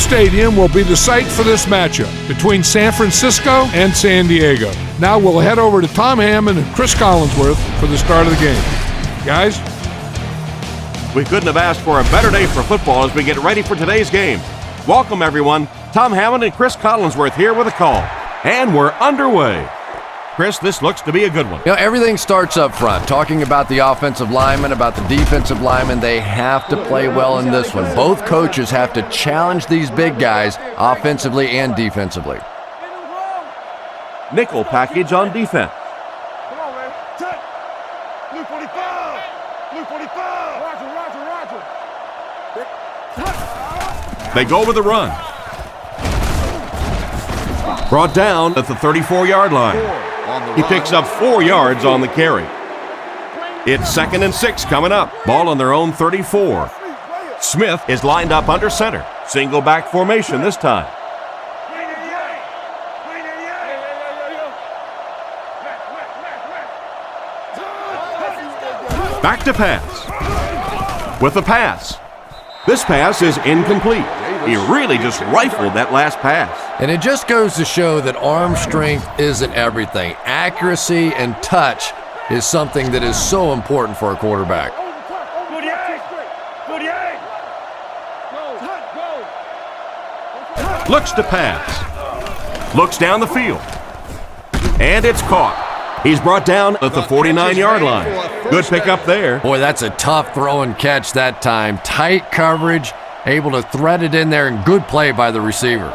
Stadium will be the site for this matchup between San Francisco and San Diego. Now we'll head over to Tom Hammond and Chris Collinsworth for the start of the game. Guys? We couldn't have asked for a better day for football as we get ready for today's game. Welcome, everyone. Tom Hammond and Chris Collinsworth here with a call. And we're underway. Chris, this looks to be a good one. You know, everything starts up front. Talking about the offensive linemen, about the defensive linemen, they have to play well in this one. Both coaches have to challenge these big guys offensively and defensively. Nickel package on defense. Come on, man. Check. Blue 45. Blue 45. Roger. They go with the run. Brought down at the 34-yard line. He picks up 4 yards on the carry. It's 2nd and 6 coming up. Ball on their own 34. Smith is lined up under center. Single back formation this time. Back to pass. With the pass. This pass is incomplete. He really just rifled that last pass. And it just goes to show that arm strength isn't everything. Accuracy and touch is something that is so important for a quarterback. Looks to pass. Looks down the field. And it's caught. He's brought down at the 49-yard line. Good pickup there. Boy, that's a tough throw and catch that time. Tight coverage, able to thread it in there, and good play by the receiver.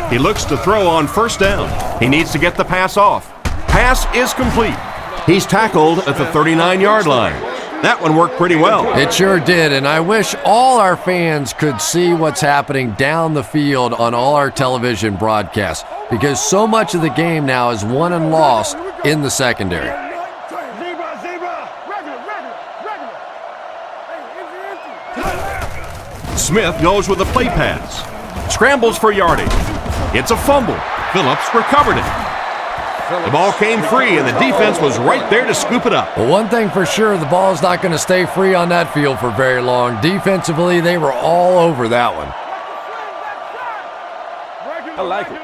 He looks to throw on first down. He needs to get the pass off. Pass is complete. He's tackled at the 39-yard line. That one worked pretty well. It sure did, and I wish all our fans could see what's happening down the field on all our television broadcasts, because so much of the game now is won and lost in the secondary. Smith goes with a play pass. Scrambles for yardage. It's a fumble. Phillips recovered it. The ball came free, and the defense was right there to scoop it up. Well, one thing for sure, the ball's not going to stay free on that field for very long. Defensively, they were all over that one. I like it.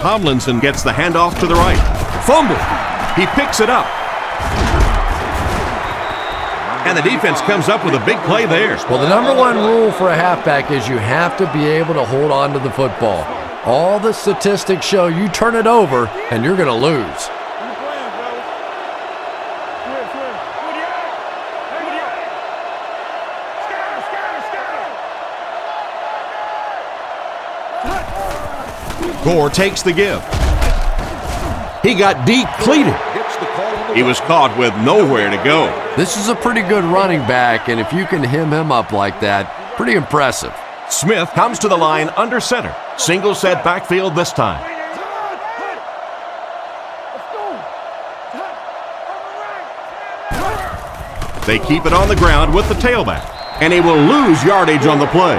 Tomlinson gets the handoff to the right. Fumble. He picks it up. And the defense comes up with a big play there. Well, the number one rule for a halfback is you have to be able to hold on to the football. All the statistics show you turn it over and you're going to lose. Gore takes the give. He got depleted. He was caught with nowhere to go. This is a pretty good running back, and if you can hem him up like that, pretty impressive. Smith comes to the line under center. Single set backfield this time. They keep it on the ground with the tailback, and he will lose yardage on the play.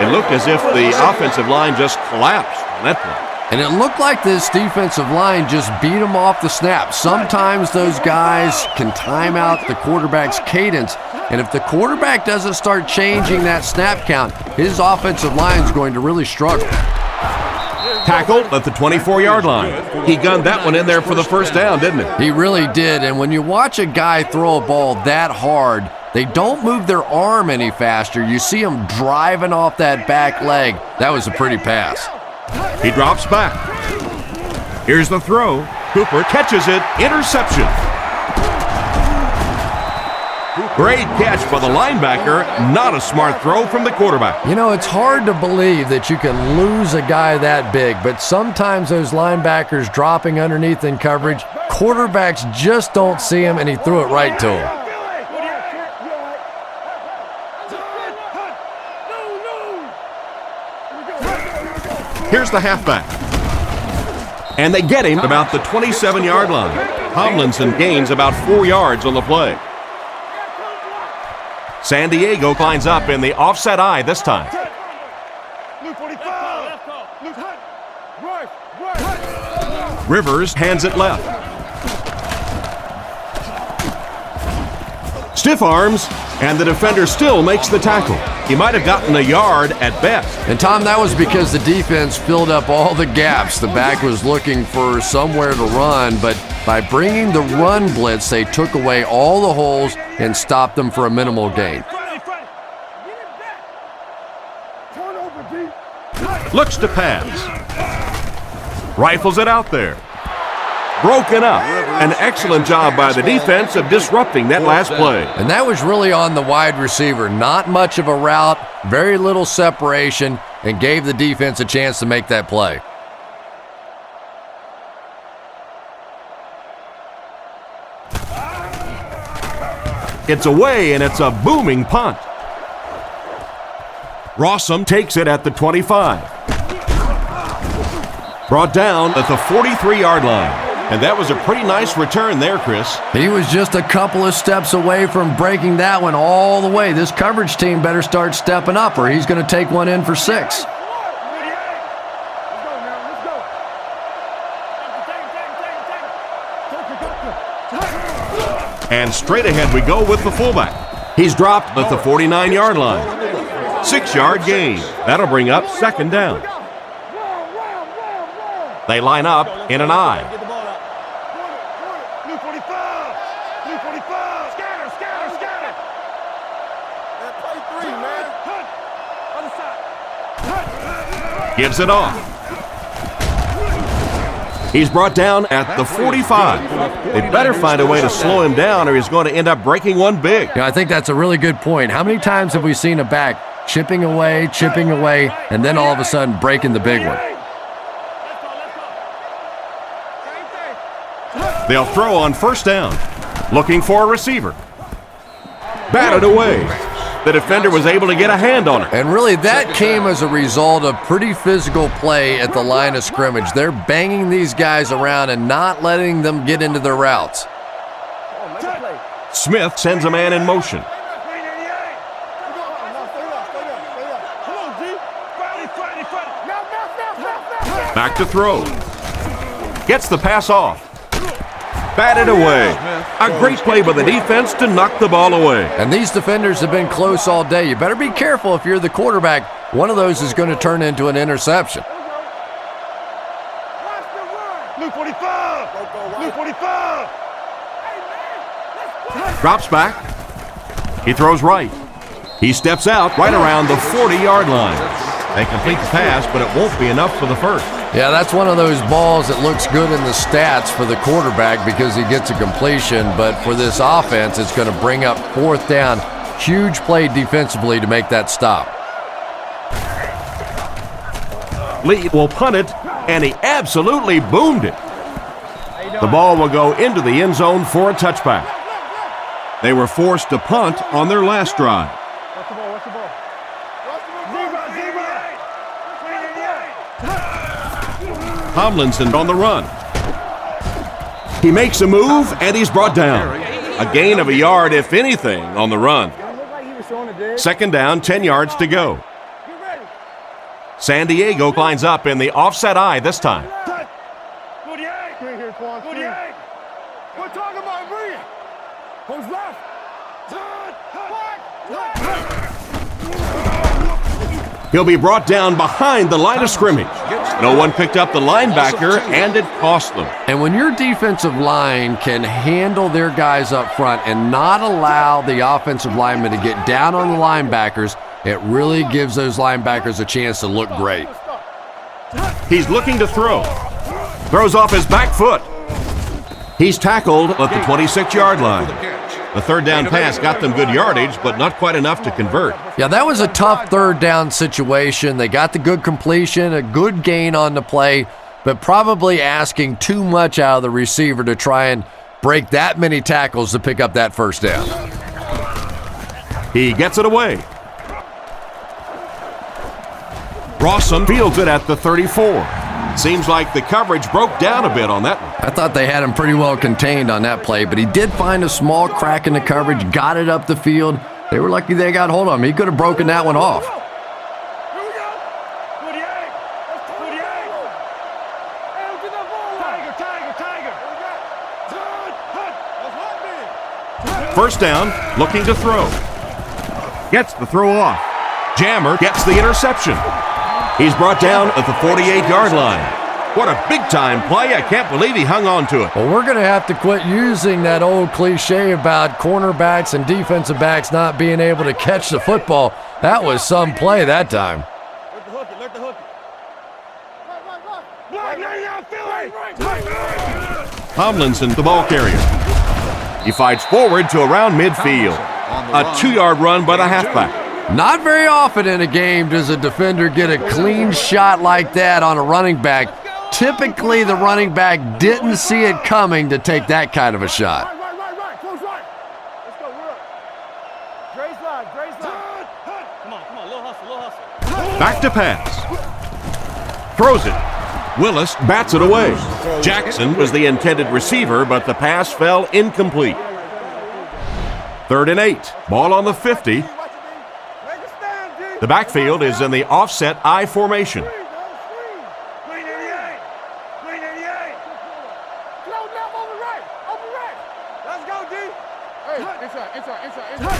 It looked as if the offensive line just collapsed on that play. And it looked like this defensive line just beat him off the snap. Sometimes those guys can time out the quarterback's cadence, and if the quarterback doesn't start changing that snap count, his offensive line is going to really struggle. Tackled at the 24-yard line. He gunned that one in there for the first down, didn't he? He really did, and when you watch a guy throw a ball that hard, they don't move their arm any faster. You see him driving off that back leg. That was a pretty pass. He drops back. Here's the throw. Cooper catches it. Interception. Great catch by the linebacker. Not a smart throw from the quarterback. You know, it's hard to believe that you can lose a guy that big, but sometimes those linebackers dropping underneath in coverage, quarterbacks just don't see him, and he threw it right to him. Here's the halfback. And they get him about the 27-yard line. Tomlinson gains about 4 yards on the play. San Diego lines up in the offset eye this time. Rivers hands it left. Stiff arms, and the defender still makes the tackle. He might have gotten a yard at best. And Tom, that was because the defense filled up all the gaps. The back was looking for somewhere to run, but by bringing the run blitz, they took away all the holes and stopped them for a minimal gain. Looks to pass. Rifles it out there. Broken up. An excellent job by the defense of disrupting that last play. And that was really on the wide receiver. Not much of a route, very little separation, and gave the defense a chance to make that play. It's away, and it's a booming punt. Rossum takes it at the 25. Brought down at the 43-yard line. And that was a pretty nice return there, Chris. He was just a couple of steps away from breaking that one all the way. This coverage team better start stepping up or he's going to take one in for 6. And straight ahead we go with the fullback. He's dropped at the 49-yard line. 6-yard gain. That'll bring up 2nd down. They line up in an I. Gives it off. He's brought down at the 45. They better find a way to slow him down or he's going to end up breaking one big. Yeah, I think that's a really good point. How many times have we seen a back chipping away, and then all of a sudden breaking the big one? They'll throw on 1st down. Looking for a receiver. Batted away. The defender was able to get a hand on it. And really, that came as a result of pretty physical play at the line of scrimmage. They're banging these guys around and not letting them get into their routes. Smith sends a man in motion. Back to throw. Gets the pass off. Batted away. A great play by the defense to knock the ball away. And these defenders have been close all day. You better be careful if you're the quarterback. One of those is going to turn into an interception. Blue 45. Blue 45. Drops back. He throws right. He steps out right around the 40-yard line. They complete the pass, but it won't be enough for the first. Yeah, that's one of those balls that looks good in the stats for the quarterback because he gets a completion, but for this offense, it's going to bring up 4th down. Huge play defensively to make that stop. Lee will punt it, and he absolutely boomed it. The ball will go into the end zone for a touchback. They were forced to punt on their last drive. Tomlinson on the run. He makes a move, and he's brought down. A gain of a yard, if anything, on the run. 2nd down, 10 yards to go. San Diego lines up in the offset I this time. He'll be brought down behind the line of scrimmage. No one picked up the linebacker, and it cost them. And when your defensive line can handle their guys up front and not allow the offensive linemen to get down on the linebackers, it really gives those linebackers a chance to look great. He's looking to throw. Throws off his back foot. He's tackled at the 26-yard line. The 3rd down pass got them good yardage, but not quite enough to convert. Yeah, that was a tough 3rd down situation. They got the good completion, a good gain on the play, but probably asking too much out of the receiver to try and break that many tackles to pick up that 1st down. He gets it away. Rossum fields it at the 34. Seems like the coverage broke down a bit on that one. I thought they had him pretty well contained on that play, but he did find a small crack in the coverage, got it up the field. They were lucky they got hold of him. He could have broken that one off. First down, looking to throw. Gets the throw off. Jammer gets the interception. He's brought down at the 48-yard line. What a big-time play. I can't believe he hung on to it. Well, we're going to have to quit using that old cliche about cornerbacks and defensive backs not being able to catch the football. That was some play that time. Let the hook it. Tomlinson, the ball carrier. He fights forward to around midfield. A 2-yard run by the halfback. Not very often in a game does a defender get a clean shot like that on a running back. Typically, the running back didn't see it coming to take that kind of a shot. Right. Close right. Let's go. We're up. Dre's line. Come on. Little hustle. Back to pass. Throws it. Willis bats it away. Jackson was the intended receiver, but the pass fell incomplete. 3rd and 8. Ball on the 50. The backfield is in the offset I formation.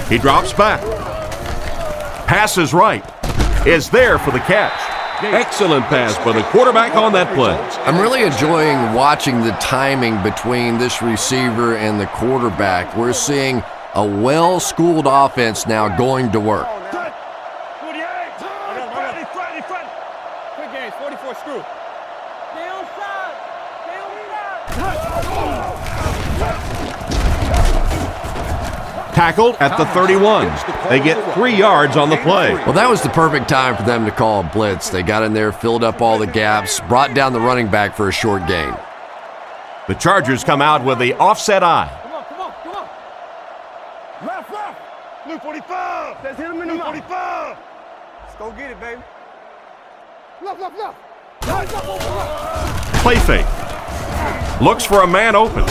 He drops back. Passes right. Is there for the catch. Excellent pass by the quarterback on that play. I'm really enjoying watching the timing between this receiver and the quarterback. We're seeing a well-schooled offense now going to work. Quick games, 44 screw. Tackled at the 31. They get 3 yards on the play. Well, that was the perfect time for them to call a blitz. They got in there, filled up all the gaps, brought down the running back for a short gain. The Chargers come out with the offset I. Come on. Left. Blue 45. Let's hit him in the 45. Let's go get it, baby. Left. Play fake. Looks for a man open.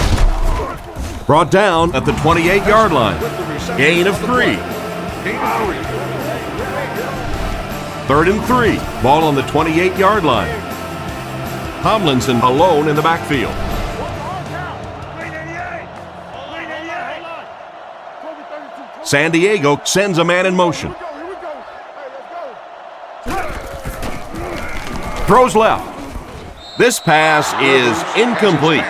Brought down at the 28-yard line. Gain of 3. 3rd and 3. Ball on the 28-yard line. Tomlinson alone in the backfield. San Diego sends a man in motion. Throws left. This pass is incomplete.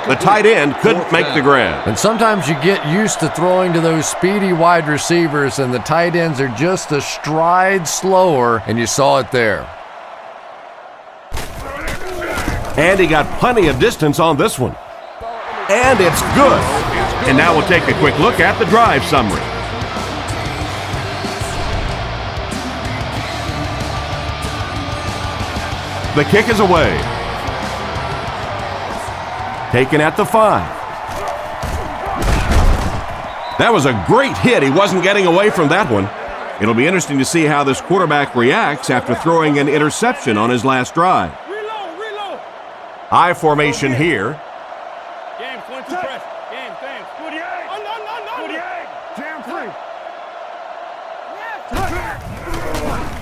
The tight end couldn't make the grab. And sometimes you get used to throwing to those speedy wide receivers, and the tight ends are just a stride slower, and you saw it there. And he got plenty of distance on this one. And it's good. And now we'll take a quick look at the drive summary. The kick is away. Taken at the 5. That was a great hit. He wasn't getting away from that one. It'll be interesting to see how this quarterback reacts after throwing an interception on his last drive. Reload. I formation here. Game 22 press. Game. 48. Jam free.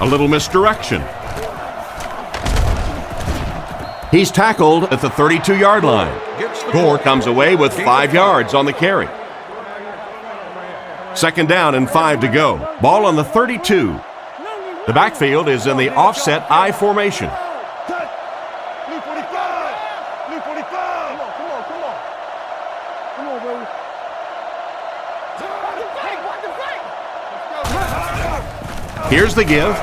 A little misdirection. He's tackled at the 32-yard line. Gore comes away with 5 yards on the carry. 2nd down and 5 to go. Ball on the 32. The backfield is in the offset I formation. Blue 45. Come on, baby. Here's the give.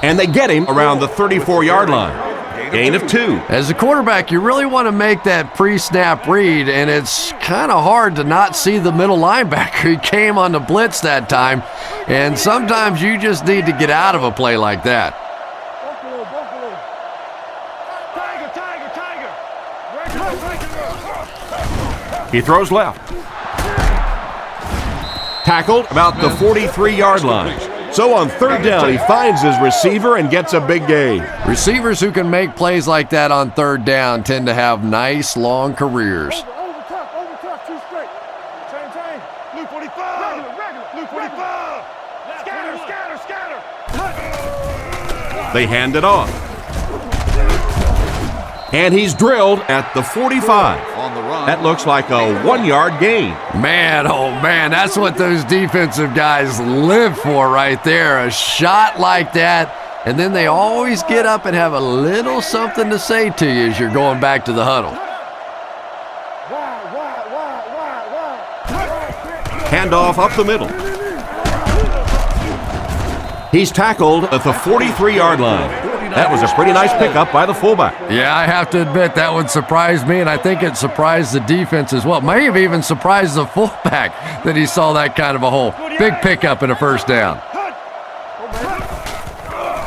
And they get him around the 34-yard line. Gain of 2. As a quarterback, you really want to make that pre-snap read, and it's kind of hard to not see the middle linebacker. He came on the blitz that time, and sometimes you just need to get out of a play like that. He throws left. Tackled about the 43-yard line. So on 3rd down, he finds his receiver and gets a big gain. Receivers who can make plays like that on 3rd down tend to have nice, long careers. Over tough, 2 straight. Chain. Blue 45. Blue 45. Scatter. They hand it off. And he's drilled at the 45. That looks like a 1-yard gain. Man, oh man, that's what those defensive guys live for right there. A shot like that, and then they always get up and have a little something to say to you as you're going back to the huddle. Handoff up the middle. He's tackled at the 43-yard line. That was a pretty nice pickup by the fullback. Yeah, I have to admit that would surprise me, and I think it surprised the defense as well. May have even surprised the fullback that he saw that kind of a hole. Big pickup and a first down.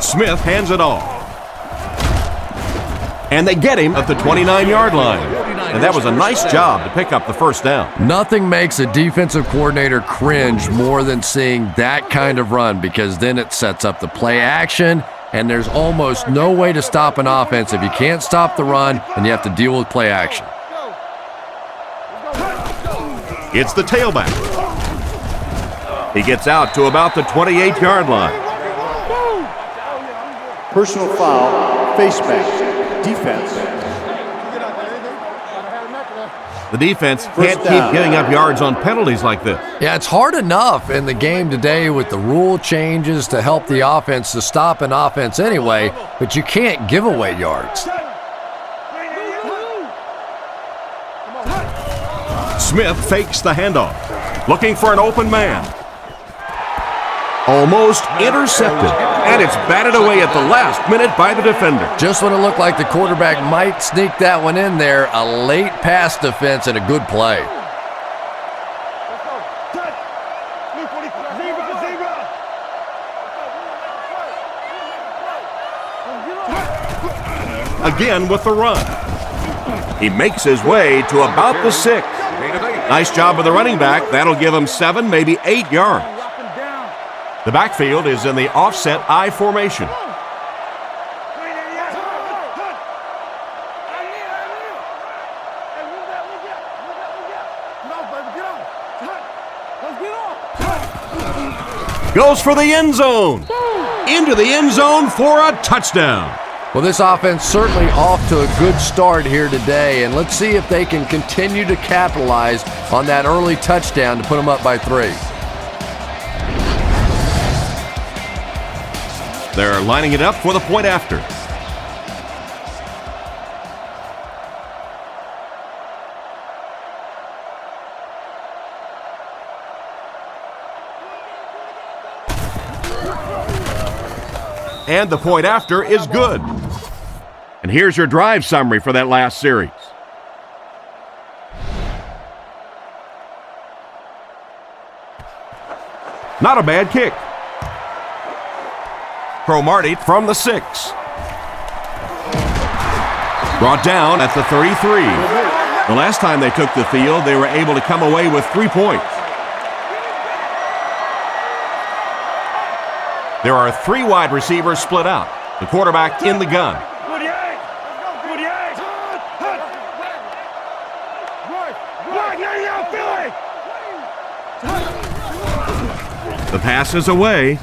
Smith hands it off. And they get him at the 29-yard line. And that was a nice job to pick up the first down. Nothing makes a defensive coordinator cringe more than seeing that kind of run, because then it sets up the play action, and there's almost no way to stop an offense if you can't stop the run and you have to deal with play action. It's the tailback. He gets out to about the 28-yard line. Personal foul, face mask, defense. The defense can't keep giving up yards on penalties like this. Yeah, it's hard enough in the game today with the rule changes to help the offense to stop an offense anyway, but you can't give away yards. Smith fakes the handoff, looking for an open man. Almost intercepted, and it's batted away at the last minute by the defender. Just when it looked like the quarterback might sneak that one in there, a late pass defense and a good play. Again with the run. He makes his way to about the 6. Nice job of the running back. That'll give him 7, maybe 8 yards. The backfield is in the offset I formation. Goes for the end zone. Into the end zone for a touchdown. Well, this offense certainly off to a good start here today, and let's see if they can continue to capitalize on that early touchdown to put them up by 3. They're lining it up for the point after. And the point after is good. And here's your drive summary for that last series. Not a bad kick. Cromartie from the 6. Brought down at the 33. The last time they took the field, they were able to come away with 3 points. There are 3 wide receivers split out. The quarterback in the gun. The pass is away.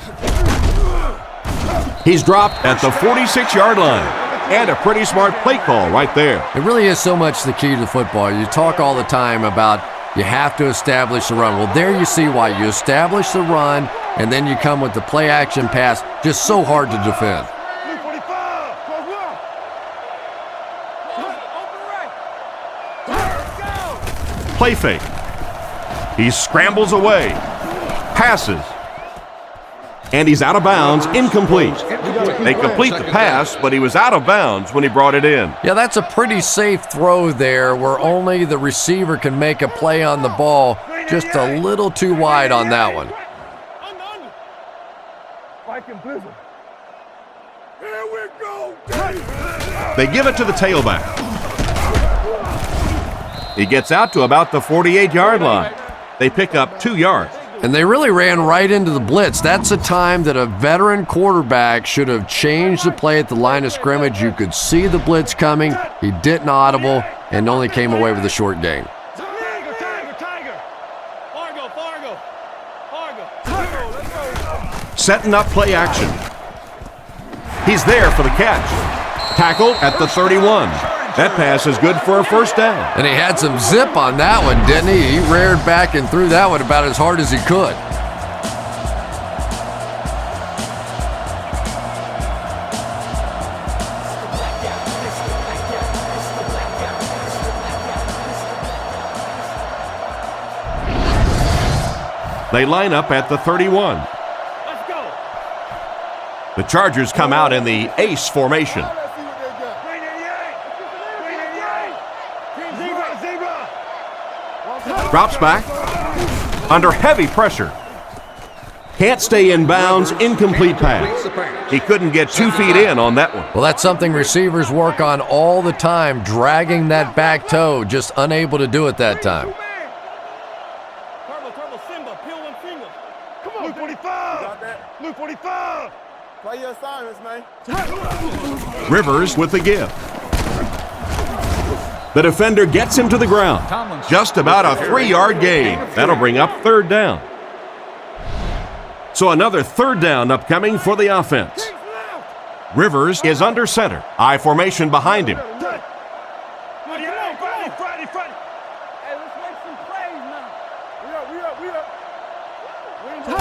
He's dropped at the 46-yard line. And a pretty smart play call right there. It really is so much the key to football. You talk all the time about you have to establish the run. Well, there you see why. You establish the run, and then you come with the play action pass. Just so hard to defend. Play fake. He scrambles away. Passes. And he's out of bounds, incomplete. They complete the pass, but he was out of bounds when he brought it in. Yeah, that's a pretty safe throw there where only the receiver can make a play on the ball. Just a little too wide on that one. They give it to the tailback. He gets out to about the 48-yard line. They pick up 2 yards. And they really ran right into the blitz. That's a time that a veteran quarterback should have changed the play at the line of scrimmage. You could see the blitz coming. He didn't audible and only came away with a short gain. Setting up play action. He's there for the catch. Tackled at the 31. That pass is good for a first down. And he had some zip on that one, didn't he? He reared back and threw that one about as hard as he could. They line up at the 31. Let's go. The Chargers come out in the ace formation. Drops back. Under heavy pressure. Can't stay in bounds. Incomplete pass. He couldn't get 2 feet in on that one. Well, that's something receivers work on all the time, dragging that back toe, just unable to do it that time. Turbo, Simba, peel one finger. Come on, Luke 45. Luke 45. Play your assignments, man. Rivers with the give. The defender gets him to the ground. Just about a 3-yard gain. That'll bring up third down. So another third down upcoming for the offense. Rivers is under center. I formation behind him.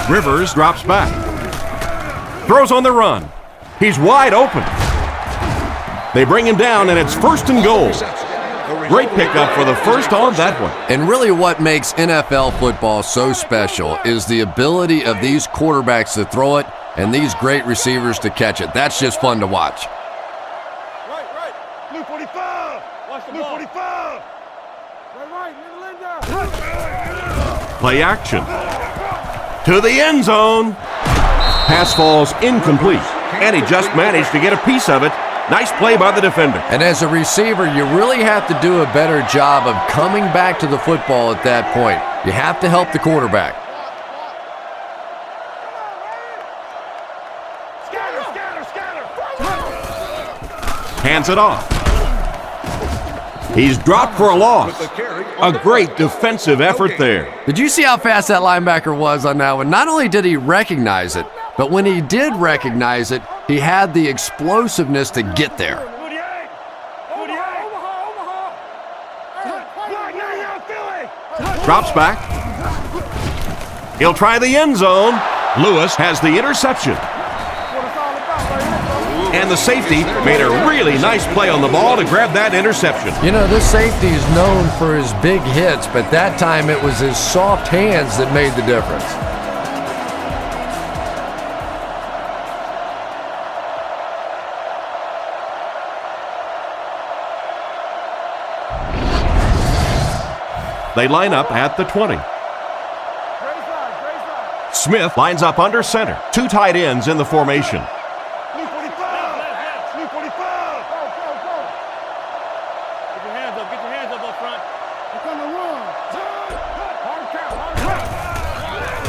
Rivers drops back. Throws on the run. He's wide open. They bring him down, and it's 1st and goal. Great pickup for the first on that one. And really what makes NFL football so special is the ability of these quarterbacks to throw it and these great receivers to catch it. That's just fun to watch. Right. Luke 45. Watch the Luke 45. Right. Play action. To the end zone. Pass falls incomplete, and he just managed to get a piece of it. Nice play by the defender. And as a receiver, you really have to do a better job of coming back to the football at that point. You have to help the quarterback. Hands it off. He's dropped for a loss. A great defensive effort there. Did you see how fast that linebacker was on that one? Not only did he recognize it, but when he did recognize it, he had the explosiveness to get there. Drops back. He'll try the end zone. Lewis has the interception. And the safety made a really nice play on the ball to grab that interception. You know, this safety is known for his big hits, but that time it was his soft hands that made the difference. They line up at the 20. Smith lines up under center. 2 tight ends in the formation.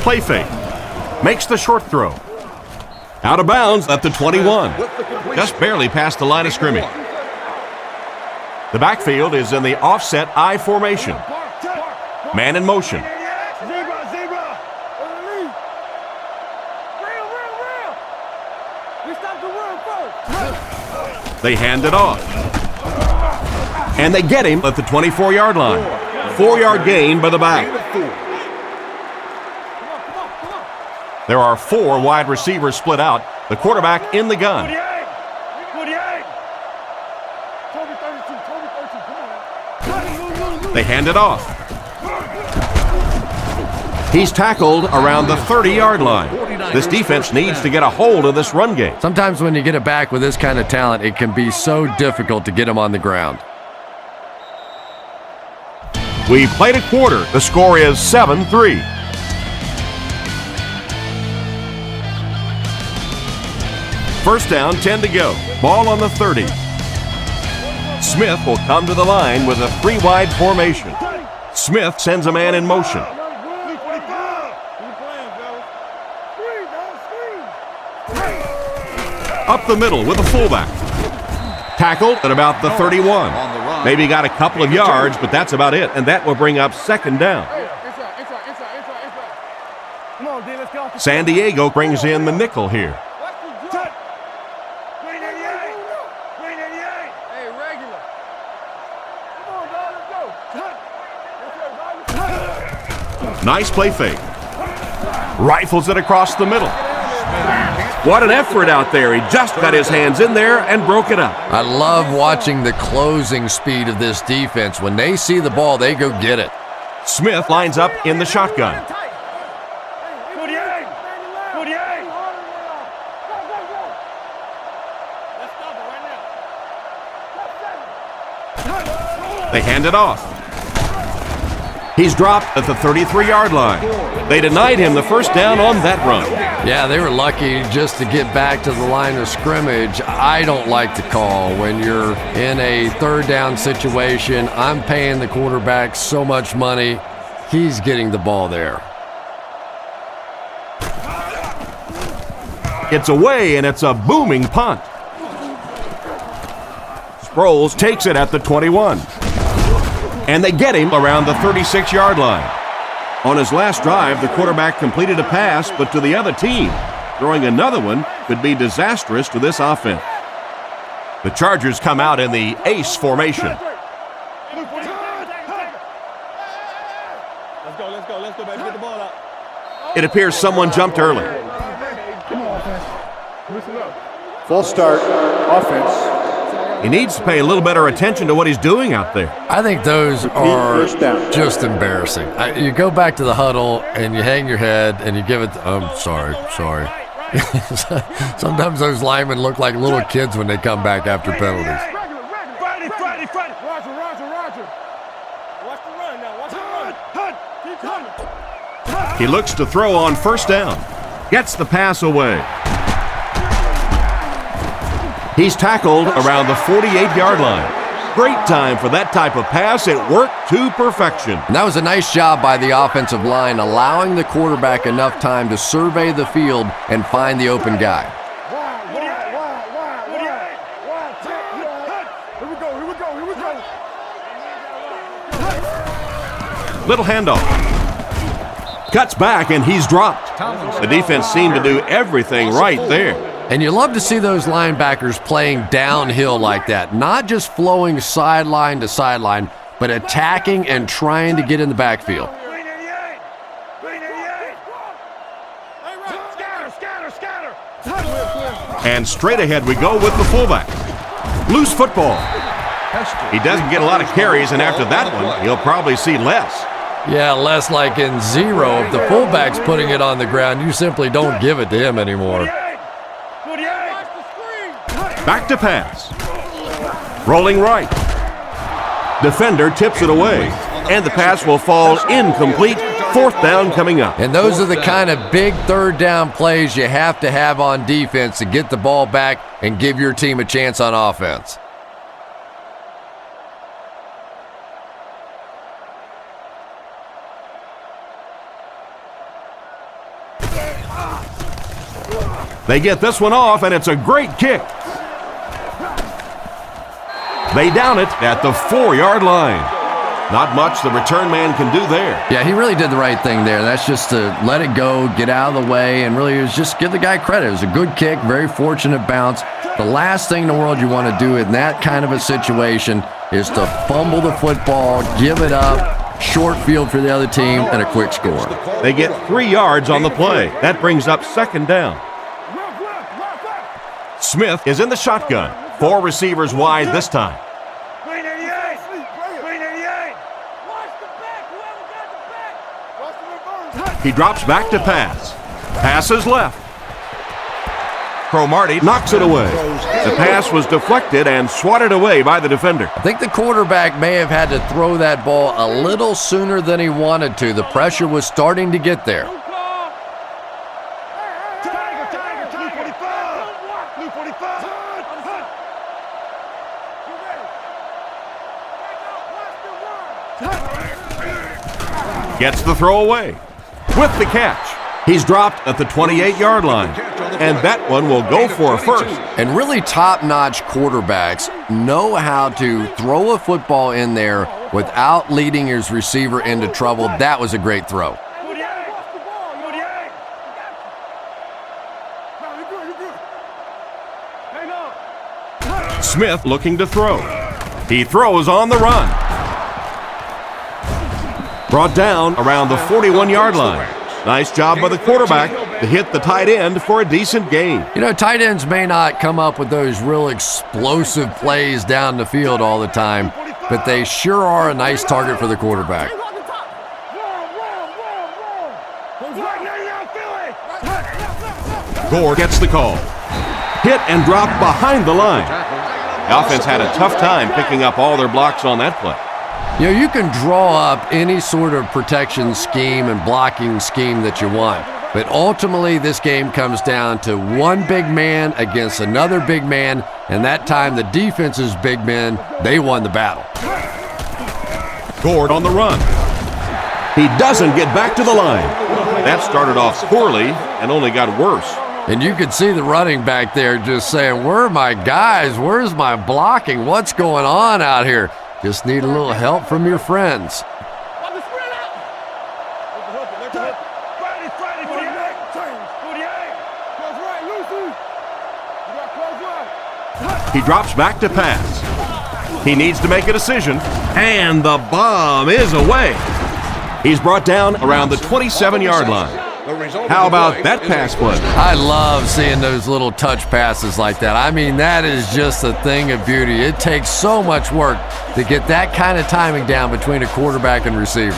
Play fake. Makes the short throw. Out of bounds at the 21. Just barely past the line of scrimmage. The backfield is in the offset I formation. Man in motion. Zebra. We stop the run first. They hand it off. And they get him at the 24-yard line. 4-yard gain by the back. There are 4 wide receivers split out. The quarterback in the gun. 48. They hand it off. He's tackled around the 30-yard line. This defense needs to get a hold of this run game. Sometimes when you get it back with this kind of talent, it can be so difficult to get him on the ground. We played a quarter. The score is 7-3. First down, 10 to go. Ball on the 30. Smith will come to the line with a 3-wide formation. Smith sends a man in motion. Up the middle with a fullback. Tackled at about the 31. Maybe got a couple of yards, but that's about it. And that will bring up second down. San Diego brings in the nickel here. Nice play fake. Rifles it across the middle. What an effort out there. He just got his hands in there and broke it up. I love watching the closing speed of this defense. When they see the ball, they go get it. Smith lines up in the shotgun. They hand it off. He's dropped at the 33-yard line. They denied him the first down on that run. Yeah, they were lucky just to get back to the line of scrimmage. I don't like the call when you're in a third down situation. I'm paying the quarterback so much money. He's getting the ball there. It's away, and it's a booming punt. Sproles takes it at the 21. And they get him around the 36-yard line. On his last drive, the quarterback completed a pass, but to the other team. Throwing another one could be disastrous to this offense. The Chargers come out in the ace formation. Let's go, baby. Get the ball out. It appears someone jumped early. False start, offense. He needs to pay a little better attention to what he's doing out there. I think those are First down. just embarrassing. You go back to the huddle and you hang your head and you give it, sorry. Sometimes those linemen look like little kids when they come back after penalties. Roger. Watch the run now. Watch the run. Hunt. Keep coming. He looks to throw on first down. Gets the pass away. He's tackled around the 48-yard line. Great time for that type of pass. It worked to perfection. And that was a nice job by the offensive line, allowing the quarterback enough time to survey the field and find the open guy. Here we go. Little handoff. Cuts back, and he's dropped. The defense seemed to do everything right there. And you love to see those linebackers playing downhill like that, not just flowing sideline to sideline, but attacking and trying to get in the backfield. And straight ahead we go with the fullback. Loose football. He doesn't get a lot of carries, and after that one, he'll probably see less. Yeah, less like in zero. If the fullback's putting it on the ground, you simply don't give it to him anymore. Back to pass. Rolling right. Defender tips it away, and the pass will fall incomplete. Fourth down coming up. And those are the kind of big third down plays you have to have on defense to get the ball back and give your team a chance on offense. They get this one off, and it's a great kick. They down it at the 4-yard line. Not much the return man can do there. Yeah, he really did the right thing there. That's just to let it go, get out of the way, and really just give the guy credit. It was a good kick, very fortunate bounce. The last thing in the world you want to do in that kind of a situation is to fumble the football, give it up, short field for the other team, and a quick score. They get 3 yards on the play. That brings up second down. Smith is in the shotgun. 4 receivers wide this time. He drops back to pass. Passes left. Cromartie knocks it away. The pass was deflected and swatted away by the defender. I think the quarterback may have had to throw that ball a little sooner than he wanted to. The pressure was starting to get there. Gets the throw away. With the catch. He's dropped at the 28-yard line. And that one will go for a first. And really top-notch quarterbacks know how to throw a football in there without leading his receiver into trouble. That was a great throw. Smith looking to throw. He throws on the run. Brought down around the 41-yard line. Nice job by the quarterback to hit the tight end for a decent gain. You know, tight ends may not come up with those real explosive plays down the field all the time, but they sure are a nice target for the quarterback. Gore gets the call. Hit and drop behind the line. The offense had a tough time picking up all their blocks on that play. You know, you can draw up any sort of protection scheme and blocking scheme that you want, but ultimately this game comes down to one big man against another big man, and that time the defense's big men, they won the battle. Gore on the run. He doesn't get back to the line. That started off poorly and only got worse. And you could see the running back there just saying, where are my guys? Where's my blocking? What's going on out here? Just need a little help from your friends. He drops back to pass. He needs to make a decision, and the bomb is away. He's brought down around the 27-yard line. How about that pass play? I love seeing those little touch passes like that. I mean, that is just a thing of beauty. It takes so much work to get that kind of timing down between a quarterback and receiver.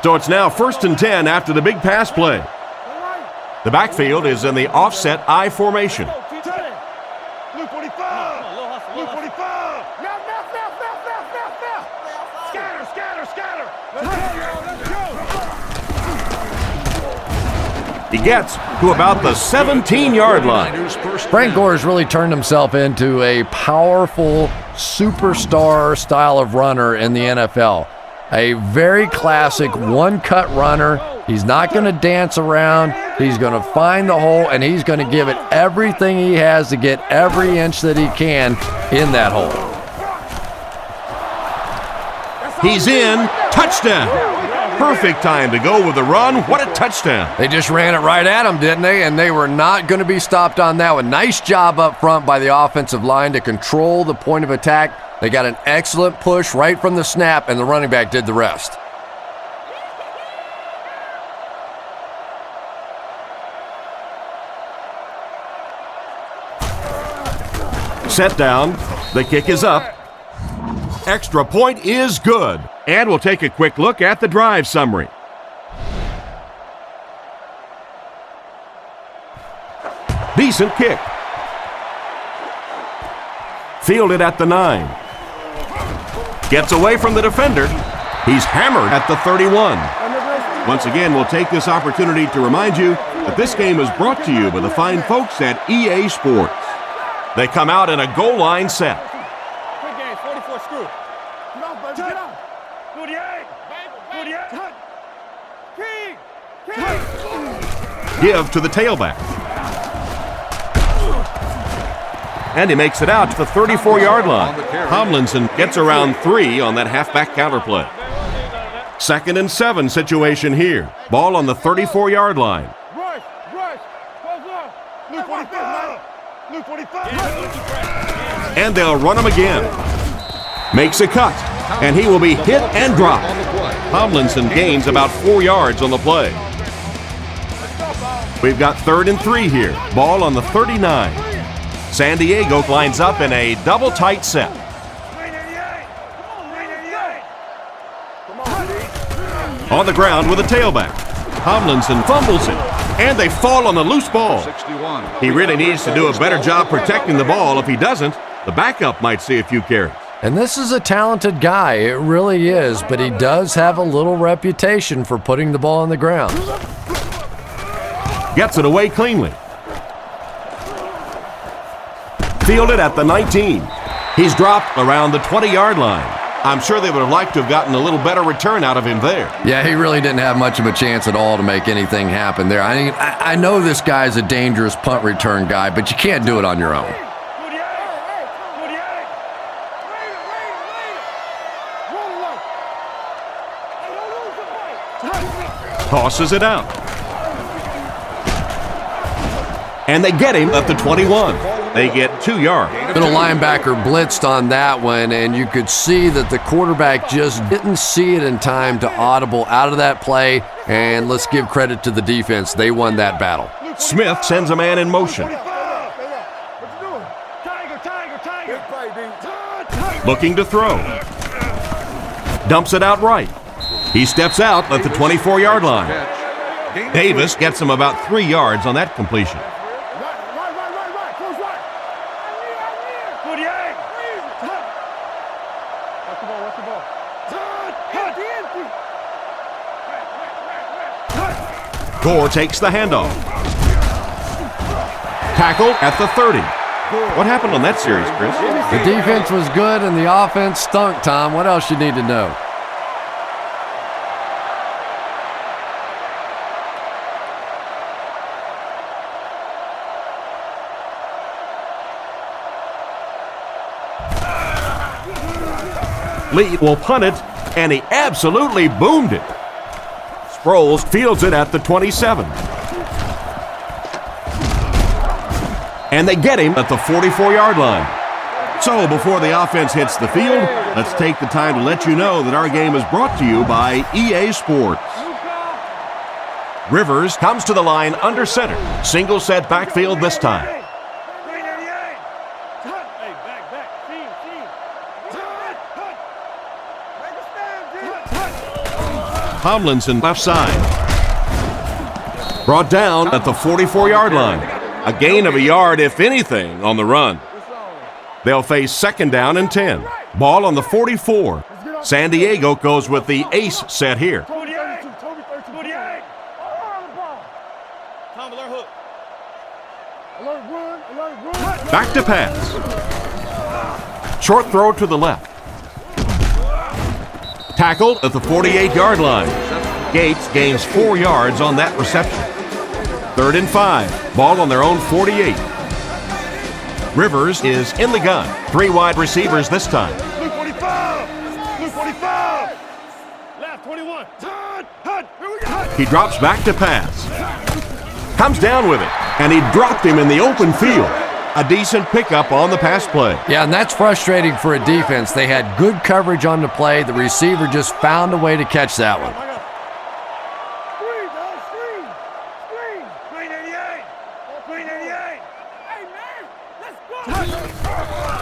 So it's now 1st and 10 after the big pass play. The backfield is in the offset I formation. He gets to about the 17-yard line. Frank Gore has really turned himself into a powerful superstar style of runner in the NFL. A very classic one-cut runner. He's not going to dance around. He's going to find the hole, and he's going to give it everything he has to get every inch that he can in that hole. He's in. Touchdown. Perfect time to go with the run. What a touchdown. They just ran it right at him, didn't they? And they were not going to be stopped on that one. Nice job up front by the offensive line to control the point of attack. They got an excellent push right from the snap, and the running back did the rest. Set down. The kick is up. Extra point is good. And we'll take a quick look at the drive summary. Decent kick. Fielded at the 9. Gets away from the defender. He's hammered at the 31. Once again, we'll take this opportunity to remind you that this game is brought to you by the fine folks at EA Sports. They come out in a goal line set. Quick game, 44 screw. Get off, baby, get off. 48. 48. Give to the tailback. And he makes it out to the 34-yard line. Tomlinson gets around 3 on that halfback counter play. 2nd and 7 situation here. Ball on the 34-yard line. Rush. Close up. Blue 45. Blue 45. And they'll run him again. Makes a cut. And he will be hit and dropped. Tomlinson gains about 4 yards on the play. We've got 3rd and 3 here. Ball on the 39. San Diego lines up in a double tight set. On the ground with a tailback. Tomlinson fumbles it, and they fall on the loose ball. He really needs to do a better job protecting the ball. If he doesn't, the backup might see a few carries. And this is a talented guy, it really is, but he does have a little reputation for putting the ball on the ground. Gets it away cleanly. Fielded at the 19. He's dropped around the 20-yard line. I'm sure they would have liked to have gotten a little better return out of him there. Yeah, he really didn't have much of a chance at all to make anything happen there. I mean, I know this guy's a dangerous punt return guy, but you can't do it on your own. Tosses it out. And they get him at the 21. They get 2 yards. Middle linebacker blitzed on that one, and you could see that the quarterback just didn't see it in time to audible out of that play. And let's give credit to the defense. They won that battle. Smith sends a man in motion. Looking to throw. Dumps it out right. He steps out at the 24-yard line. Davis gets him about 3 yards on that completion. Gore takes the handoff. Tackle at the 30. What happened on that series, Chris? The defense was good and the offense stunk, Tom. What else you need to know? Lee will punt it, and he absolutely boomed it. Sproles fields it at the 27. And they get him at the 44-yard line. So before the offense hits the field, let's take the time to let you know that our game is brought to you by EA Sports. Rivers comes to the line under center. Single set backfield this time. Tomlinson left side. Brought down at the 44-yard line. A gain of a yard, if anything, on the run. They'll face 2nd down and 10. Ball on the 44. San Diego goes with the ace set here. Back to pass. Short throw to the left. Tackled at the 48-yard line. Gates gains 4 yards on that reception. 3rd and 5. Ball on their own 48. Rivers is in the gun. 3 wide receivers this time. Blue 45. Blue 45. Left 21. He drops back to pass. Comes down with it, and he dropped him in the open field. A decent pickup on the pass play. Yeah, and that's frustrating for a defense. They had good coverage on the play. The receiver just found a way to catch that one.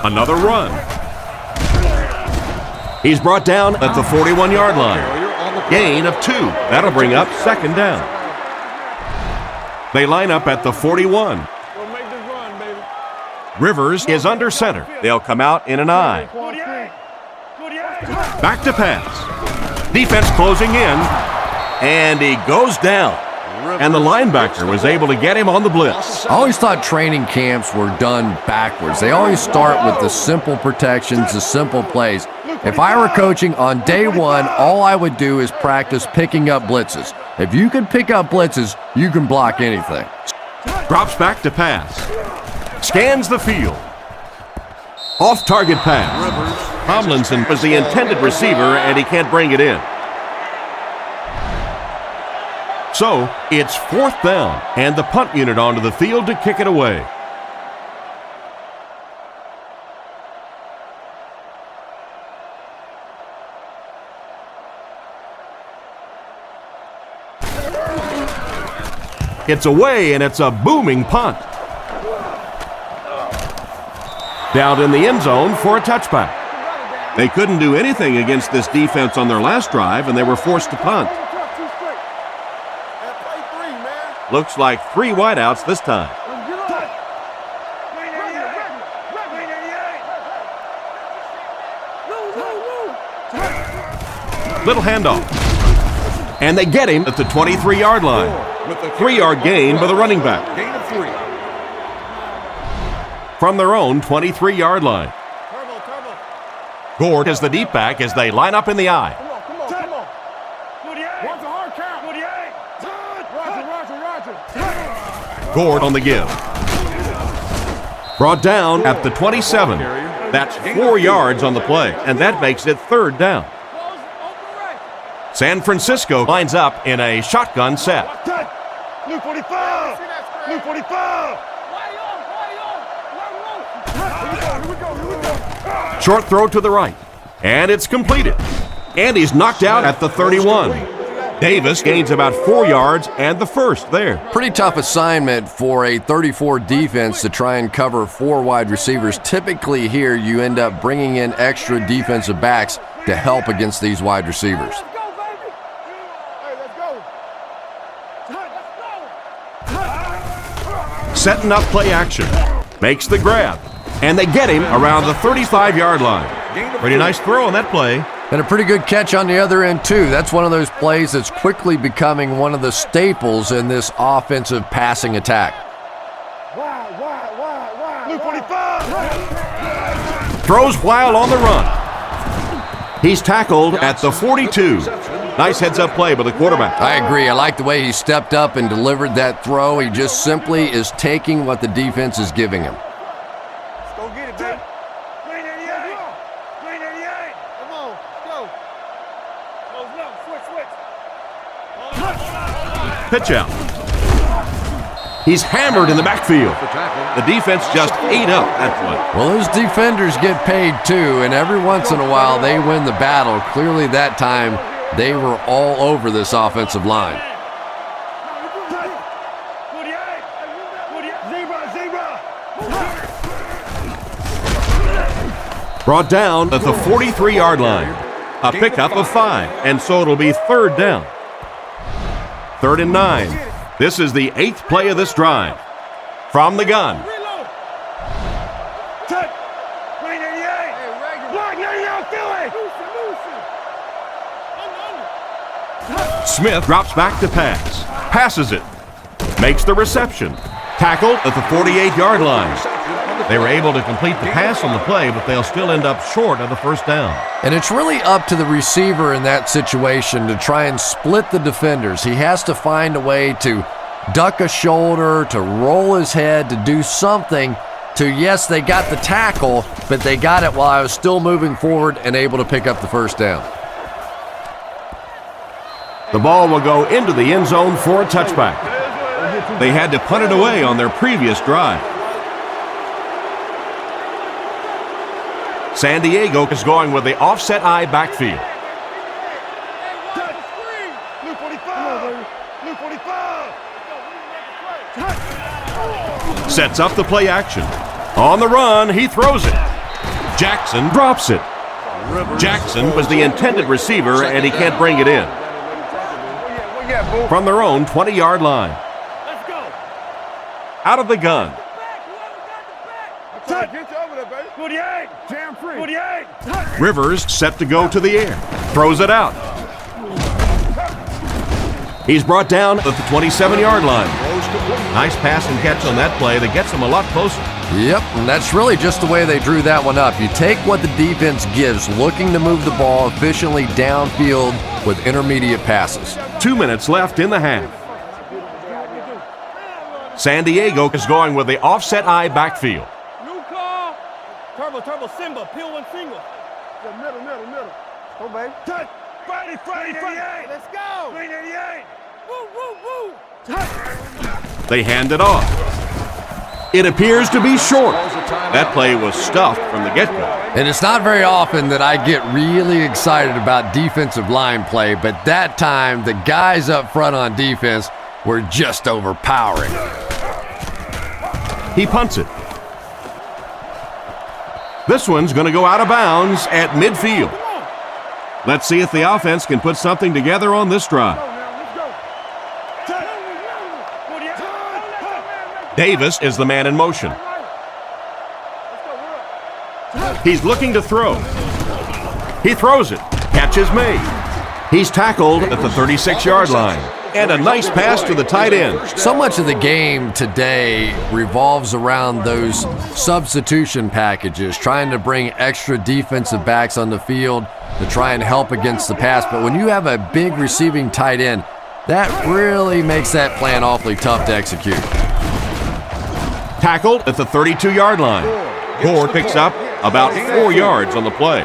Another run. He's brought down at the 41-yard line. Gain of 2. That'll bring up 2nd down. They line up at the 41. Rivers is under center. They'll come out in an I. Back to pass. Defense closing in. And he goes down. And the linebacker was able to get him on the blitz. I always thought training camps were done backwards. They always start with the simple protections, the simple plays. If I were coaching on day 1, all I would do is practice picking up blitzes. If you can pick up blitzes, you can block anything. Drops back to pass. Scans the field. Off-target pass. Tomlinson was the intended receiver, and he can't bring it in. So, it's 4th down, and the punt unit onto the field to kick it away. It's away, and it's a booming punt. Down in the end zone for a touchback. They couldn't do anything against this defense on their last drive, and they were forced to punt. Looks like 3 wideouts this time. Little handoff. And they get him at the 23-yard line. 3-yard gain by the running back. From their own 23-yard line. Gord is the deep back as they line up in the I. Gord on the give. Brought down at the 27. That's 4 yards on the play, and that makes it 3rd down. San Francisco lines up in a shotgun set. Blue 45. Blue 45. Short throw to the right. And it's completed. And he's knocked out at the 31. Davis gains about 4 yards and the first there. Pretty tough assignment for a 34 defense to try and cover 4 wide receivers. Typically here you end up bringing in extra defensive backs to help against these wide receivers. Setting up play action. Makes the grab. And they get him around the 35-yard line. Pretty nice throw on that play. And a pretty good catch on the other end, too. That's one of those plays that's quickly becoming one of the staples in this offensive passing attack. Throws while on the run. He's tackled at the 42. Nice heads-up play by the quarterback. I agree. I like the way he stepped up and delivered that throw. He just simply is taking what the defense is giving him. Let's go get it, baby. 388. 388. Come on, go. Close it up. Switch. Pitch out. He's hammered in the backfield. The defense just ate up that play. Well, those defenders get paid too, and every once in a while they win the battle. Clearly that time they were all over this offensive line. Brought down at the 43-yard line. A pickup of 5, and so it'll be 3rd down. 3rd and 9. This is the 8th play of this drive. From the gun. Smith drops back to pass. Passes it. Makes the reception. Tackled at the 48-yard line. They were able to complete the pass on the play, but they'll still end up short of the 1st down. And it's really up to the receiver in that situation to try and split the defenders. He has to find a way to duck a shoulder, to roll his head, to do something to, yes, they got the tackle, but they got it while I was still moving forward and able to pick up the 1st down. The ball will go into the end zone for a touchback. They had to punt it away on their previous drive. San Diego is going with the offset eye backfield. Sets up the play action. On the run, he throws it. Jackson drops it. Jackson was the intended receiver, and he can't bring it in. From their own 20-yard line. Out of the gun. Rivers set to go to the air. Throws it out. He's brought down at the 27-yard line. Nice pass and catch on that play that gets him a lot closer. Yep, and that's really just the way they drew that one up. You take what the defense gives, looking to move the ball efficiently downfield with intermediate passes. 2 minutes left in the half. San Diego is going with the offset eye backfield. New call. Turbo, Simba, peel one single. Yeah, middle. Go, baby. Touch. Friday. Let's go. 388. Woo. Touch. They hand it off. It appears to be short. That play was stuffed from the get-go. And it's not very often that I get really excited about defensive line play, but that time the guys up front on defense were just overpowering. He punts it. This one's going to go out of bounds at midfield. Let's see if the offense can put something together on this drive. Davis is the man in motion. He's looking to throw. He throws it. Catch is made. He's tackled at the 36-yard line. And a nice pass to the tight end. So much of the game today revolves around those substitution packages, trying to bring extra defensive backs on the field to try and help against the pass. But when you have a big receiving tight end, that really makes that plan awfully tough to execute. Tackled at the 32-yard line. Gore picks up about 4 yards on the play.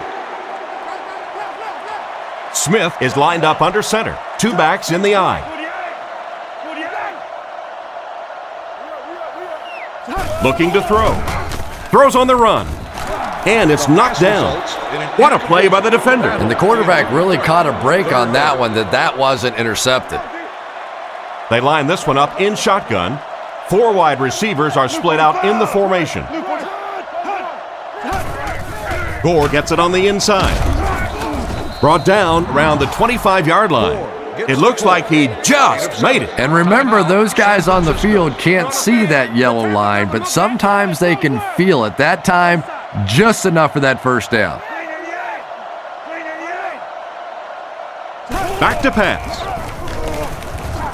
Smith is lined up under center. 2 backs in the eye. Looking to throw. Throws on the run. And it's knocked down. What a play by the defender. And the quarterback really caught a break on that one, that wasn't intercepted. They line this one up in shotgun. 4 wide receivers are split out in the formation. Gore gets it on the inside. Brought down around the 25-yard line. It looks like he just made it. And remember, those guys on the field can't see that yellow line, but sometimes they can feel it. That time, just enough for that first down. Back to pass.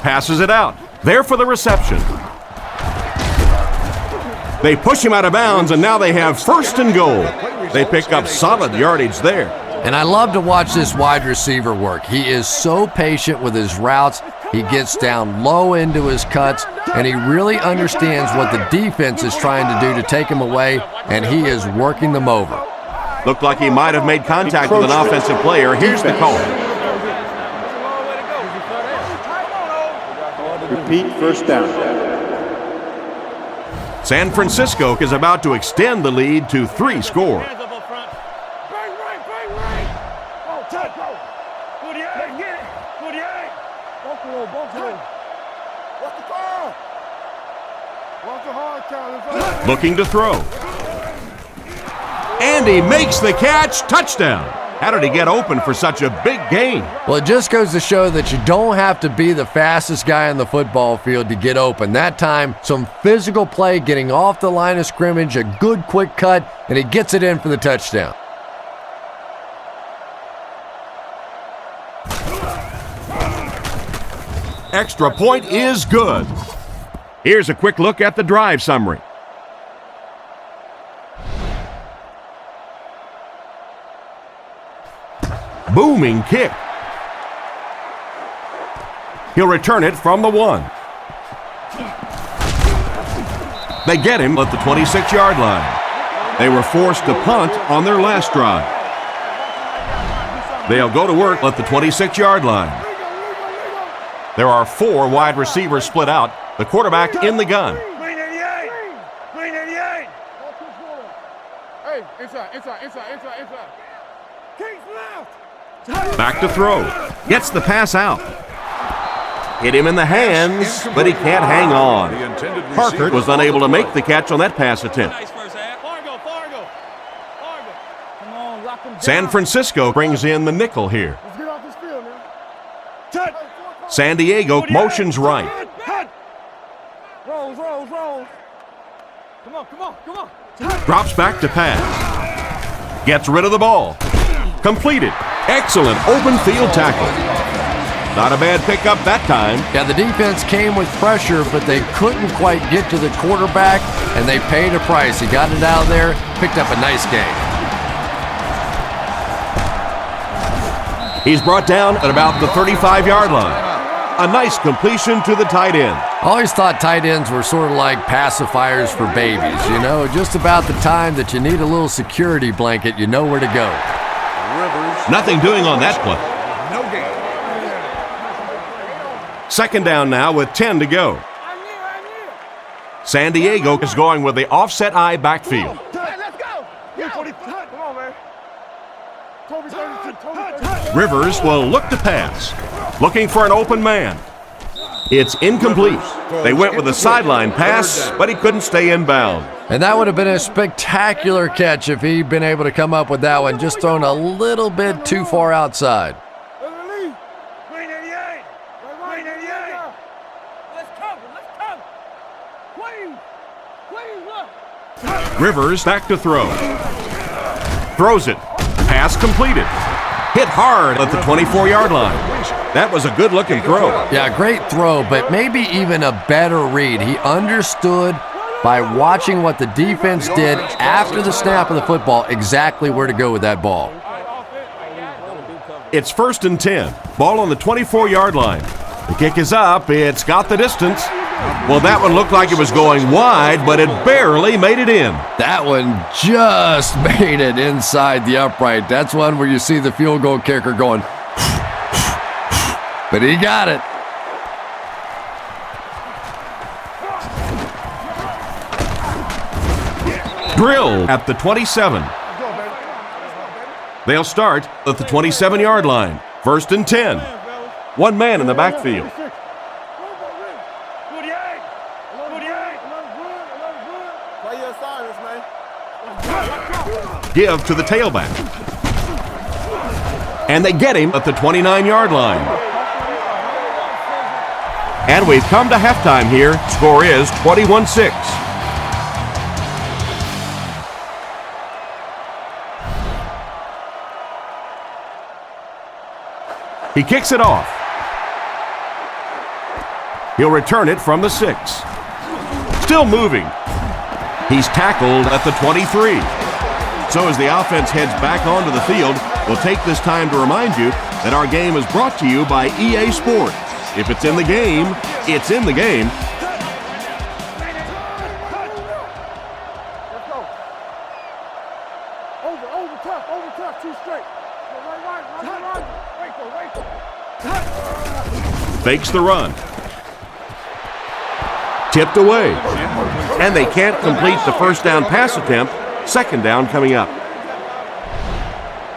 Passes it out. There for the reception. They push him out of bounds, and now they have 1st and goal. They pick up solid yardage there. And I love to watch this wide receiver work. He is so patient with his routes. He gets down low into his cuts, and he really understands what the defense is trying to do to take him away, and he is working them over. Looked like he might have made contact with an offensive player. Here's the call. Repeat, first down. San Francisco is about to extend the lead to 3 scores. Looking to throw. And he makes the catch. Touchdown. How did he get open for such a big gain? Well, it just goes to show that you don't have to be the fastest guy on the football field to get open. That time, some physical play, getting off the line of scrimmage, a good quick cut, and he gets it in for the touchdown. Extra point is good. Here's a quick look at the drive summary. Booming kick. He'll return it from the 1. They get him at the 26-yard line. They were forced to punt on their last drive. They'll go to work at the 26-yard line. There are 4 wide receivers split out. The quarterback in the gun. Green 88. Green 88. Hey, inside. Kings left. Back to throw. Gets the pass out. Hit him in the hands, but he can't hang on. Parker was unable to make the catch on that pass attempt. Fargo. Come on, lock him down. San Francisco brings in the nickel here. Let's get off this field, man. Touch. San Diego motions right. Rolls. Come on. Drops back to pass. Gets rid of the ball. Completed. Excellent open field tackle. Not a bad pickup that time. Yeah, the defense came with pressure, but they couldn't quite get to the quarterback, and they paid a price. He got it out of there, picked up a nice game. He's brought down at about the 35-yard line. A nice completion to the tight end. I always thought tight ends were sort of like pacifiers for babies. You know, just about the time that you need a little security blanket, you know where to go. Nothing doing on that play. No game. Second down now with 10 to go. I'm near. San Diego is going with the offset eye backfield. Hey, let's go. Come on, man. Toby 32. Rivers will look to pass. Looking for an open man. It's incomplete. They went with a sideline pass, but he couldn't stay in bounds. And that would have been a spectacular catch if he'd been able to come up with that one, just thrown a little bit too far outside. Green 88. Let's cover. Queens, look. Rivers back to throw. Throws it. Pass completed. Hit hard at the 24-yard line. That was a good-looking throw. Yeah, great throw, but maybe even a better read. He understood by watching what the defense did after the snap of the football exactly where to go with that ball. It's 1st and 10. Ball on the 24-yard line. The kick is up. It's got the distance. Well, that one looked like it was going wide, but it barely made it in. That one just made it inside the upright. That's one where you see the field goal kicker going, but he got it. Drilled at the 27. They'll start at the 27-yard line. 1st and 10. One man in the backfield. Give to the tailback. And they get him at the 29-yard line. And we've come to halftime here. Score is 21-6. He kicks it off. He'll return it from the 6. Still moving. He's tackled at the 23. So as the offense heads back onto the field, we'll take this time to remind you that our game is brought to you by EA Sports. If it's in the game, it's in the game. Over tough, 2 straight. Fakes the run. Tipped away. And they can't complete the first down pass attempt. 2nd down coming up.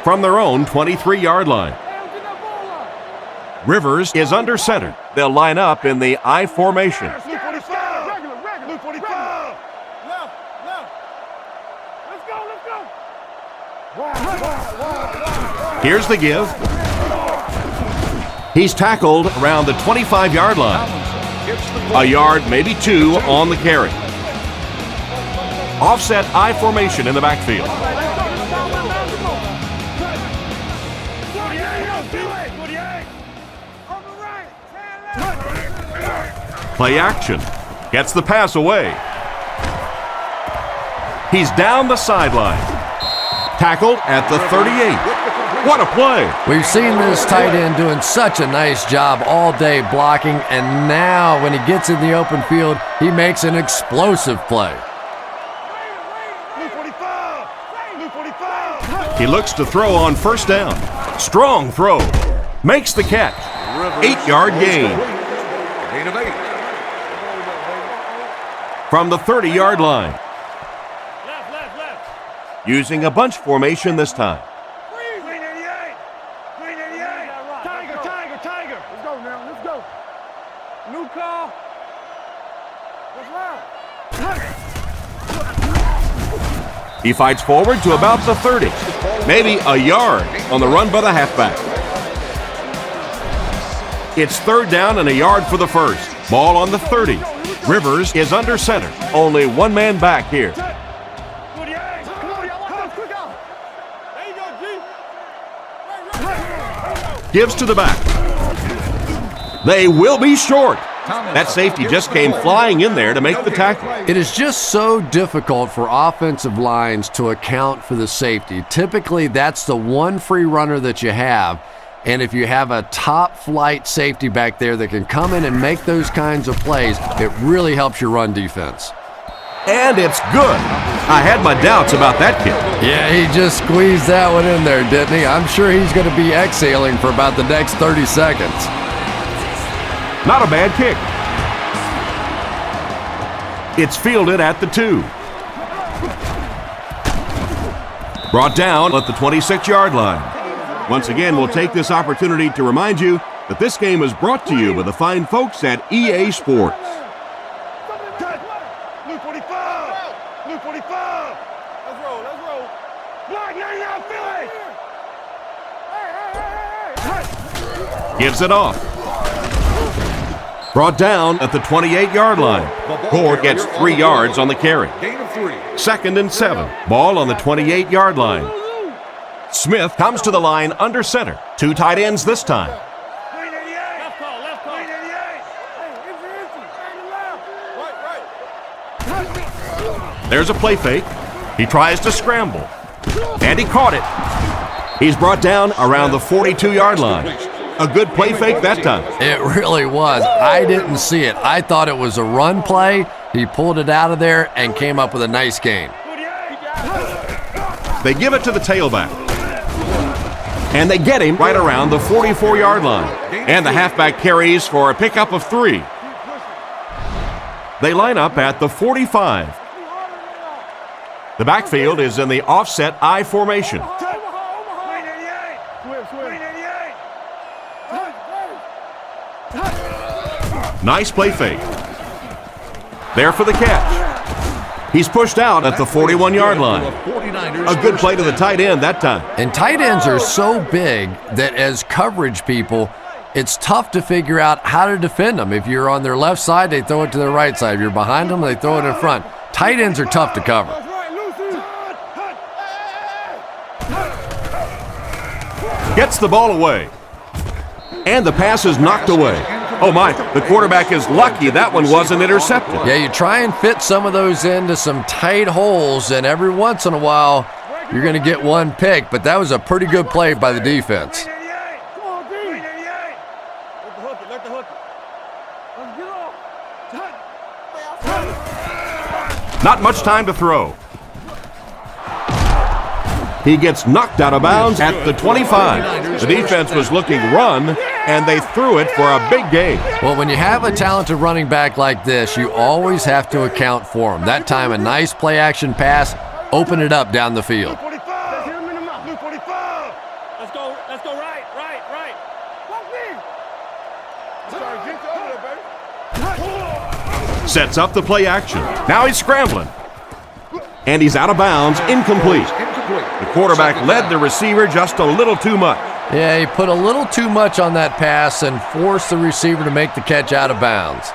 From their own 23-yard line. Rivers is under center. They'll line up in the I formation. Here's the give. He's tackled around the 25-yard line. A yard, maybe 2 on the carry. Offset I formation in the backfield. Play action. Gets the pass away. He's down the sideline. Tackled at the 38. What a play. We've seen this tight end doing such a nice job all day blocking, and now when he gets in the open field, he makes an explosive play. He looks to throw on 1st down. Strong throw. Makes the catch. 8-yard gain. Gain of 8. From the 30-yard line. Using a bunch formation this time. Tiger. Let's go now. Let's go. New call. Let's run. He fights forward to about the 30. Maybe a yard on the run by the halfback. It's 3rd down and a yard for the first. Ball on the 30. Rivers is under center. Only one man back here. Gives to the back. They will be short. That safety just came flying in there to make the tackle. It is just so difficult for offensive lines to account for the safety. Typically, that's the one free runner that you have. And if you have a top flight safety back there that can come in and make those kinds of plays, it really helps your run defense. And it's good. I had my doubts about that kick. Yeah, he just squeezed that one in there, didn't he? I'm sure he's going to be exhaling for about the next 30 seconds. Not a bad kick. It's fielded at the 2. Brought down at the 26-yard line. Once again, we'll take this opportunity to remind you that this game is brought to you by the fine folks at EA Sports. New 45. New 45. Let's roll. Block 99 Philly. Gives it off. Brought down at the 28-yard line. Ford gets 3 yards on the carry. Gain of 3. 2nd and 7. Ball on the 28-yard line. Smith comes to the line under center. 2 tight ends this time. Left call. Right. There's a play fake. He tries to scramble. And he caught it. He's brought down around the 42-yard line. A good play fake that time. It really was. I didn't see it. I thought it was a run play. He pulled it out of there and came up with a nice gain. They give it to the tailback. And they get him right around the 44-yard line. And the halfback carries for a pickup of 3. They line up at the 45. The backfield is in the offset I formation. Nice play fake. There for the catch. He's pushed out at the 41-yard line. A good play to the tight end that time. And tight ends are so big that as coverage people, it's tough to figure out how to defend them. If you're on their left side, they throw it to their right side. If you're behind them, they throw it in front. Tight ends are tough to cover. Gets the ball away. And the pass is knocked away. Oh my, the quarterback is lucky that one wasn't intercepted. Yeah, you try and fit some of those into some tight holes, and every once in a while, you're going to get one pick, but that was a pretty good play by the defense. Not much time to throw. He gets knocked out of bounds at the 25. The defense was looking run, and they threw it for a big gain. Well, when you have a talented running back like this, you always have to account for him. That time, a nice play-action pass, open it up down the field. Let's go right. Sets up the play action. Now he's scrambling. And he's out of bounds, incomplete. The quarterback led the receiver just a little too much. Yeah, he put a little too much on that pass and forced the receiver to make the catch out of bounds.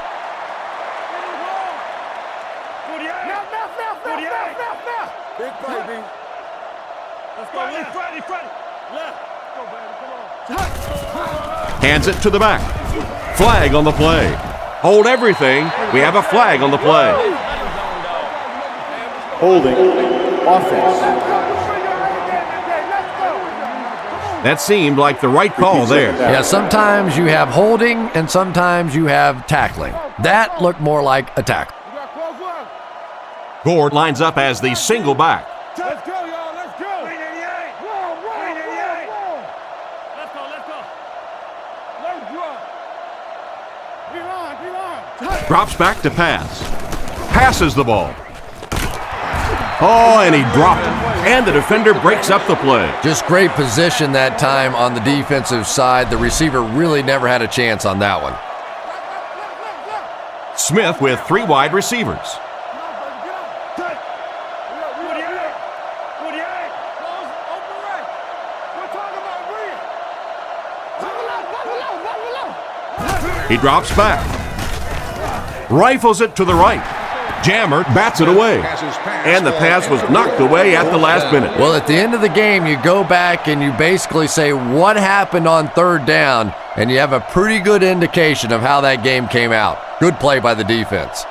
Big play, B. Let's go left. Hands it to the back. Flag on the play. Hold everything. We have a flag on the play. Holding. Offense. That seemed like the right call there. Yeah, sometimes you have holding and sometimes you have tackling. That looked more like a tackle. Gord lines up as the single back. Let's go, y'all. Let's go. 388. Let's go. Let's go. Drops back to pass. Passes the ball. Oh, and he dropped it. And the defender breaks up the play. Just great position that time on the defensive side. The receiver really never had a chance on that one. Smith with 3 wide receivers. He drops back. Rifles it to the right. Jammer bats it away. And the pass was knocked away at the last minute. Well, at the end of the game, you go back and you basically say what happened on third down, and you have a pretty good indication of how that game came out. Good play by the defense.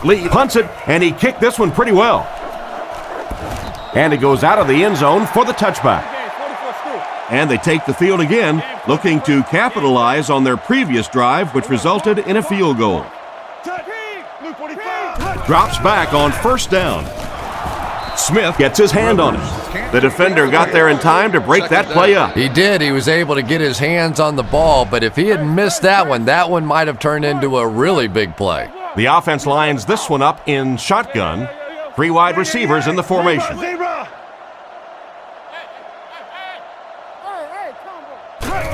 Lee punts it, and he kicked this one pretty well. And it goes out of the end zone for the touchback. And they take the field again, looking to capitalize on their previous drive, which resulted in a field goal. Drops back on first down. Smith gets his hand on it. The defender got there in time to break that play up. He did. He was able to get his hands on the ball, but if he had missed that one might have turned into a really big play. The offense lines this one up in shotgun. 3 wide receivers in the formation.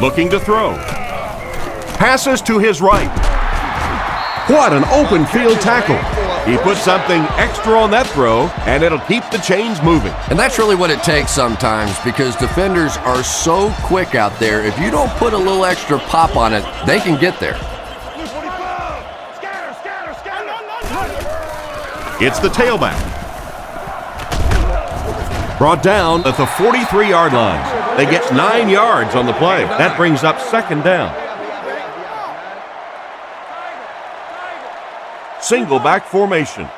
Looking to throw. Passes to his right. What an open field tackle. He put something extra on that throw, and it'll keep the chains moving. And that's really what it takes sometimes, because defenders are so quick out there. If you don't put a little extra pop on it, they can get there. It's the tailback. Brought down at the 43-yard line. They get 9 yards on the play. That brings up second down. Single back formation.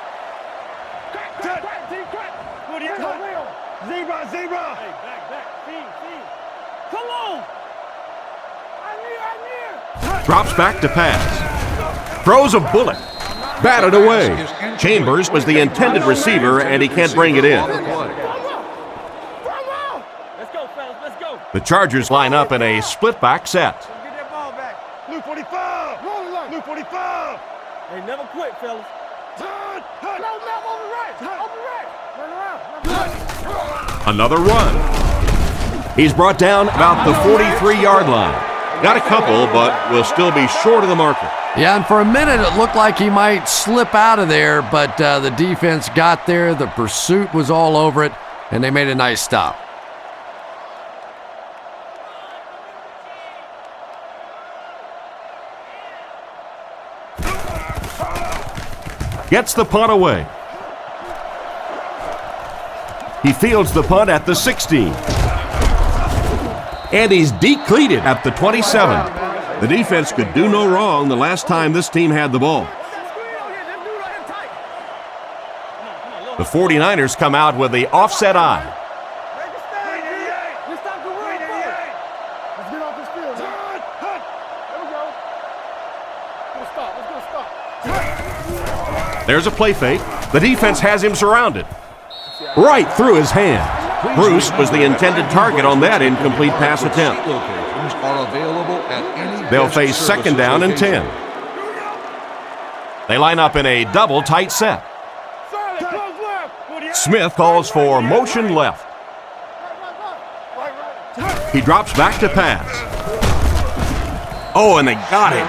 Zebra. Come on. Drops back to pass. Throws a bullet. Batted away. Chambers was the intended receiver, and he can't bring it in. The Chargers line up in a split back set. Get that ball back. Blue 45. Blue 45. Hey, never quit, fellas. Turn. Over right. Turn around. Another run. He's brought down about the 43-yard line. Got a couple, but will still be short of the marker. Yeah, and for a minute it looked like he might slip out of there, but the defense got there. The pursuit was all over it, and they made a nice stop. Gets the punt away. He fields the punt at the 16. And he's decleated at the 27. The defense could do no wrong the last time this team had the ball. The 49ers come out with the offset eye. There's a play fake. The defense has him surrounded. Right through his hand. Bruce was the intended target on that incomplete pass attempt. They'll face second down and 10. They line up in a double tight set. Smith calls for motion left. He drops back to pass. Oh, and they got him.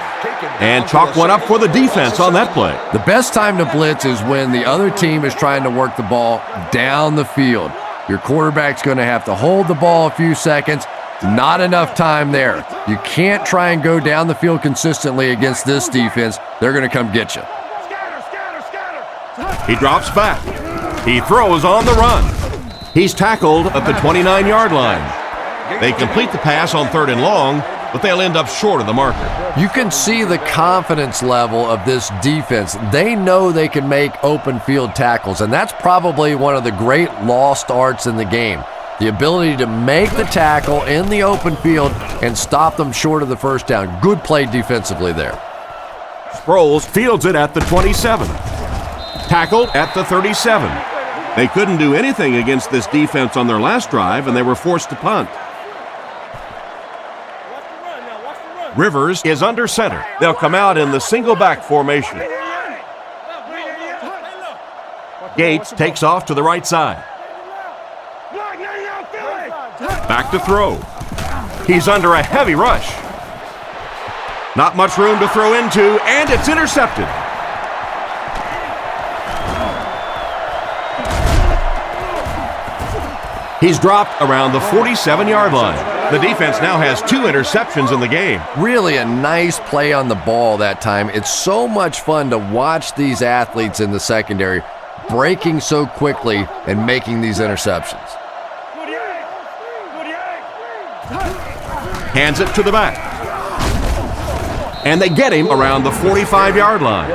And chalk one up for the defense on that play. The best time to blitz is when the other team is trying to work the ball down the field. Your quarterback's going to have to hold the ball a few seconds. Not enough time there. You can't try and go down the field consistently against this defense. They're going to come get you. He drops back. He throws on the run. He's tackled at the 29-yard line. They complete the pass on 3rd and long, but they'll end up short of the marker. You can see the confidence level of this defense. They know they can make open field tackles, and that's probably one of the great lost arts in the game. The ability to make the tackle in the open field and stop them short of the first down. Good play defensively there. Sproles fields it at the 27. Tackled at the 37. They couldn't do anything against this defense on their last drive, and they were forced to punt. Rivers is under center. They'll come out in the single back formation. Gates takes off to the right side. Back to throw. He's under a heavy rush. Not much room to throw into, and it's intercepted. He's dropped around the 47-yard line. The defense now has 2 interceptions in the game. Really a nice play on the ball that time. It's so much fun to watch these athletes in the secondary breaking so quickly and making these interceptions. Hands it to the back. And they get him around the 45-yard line.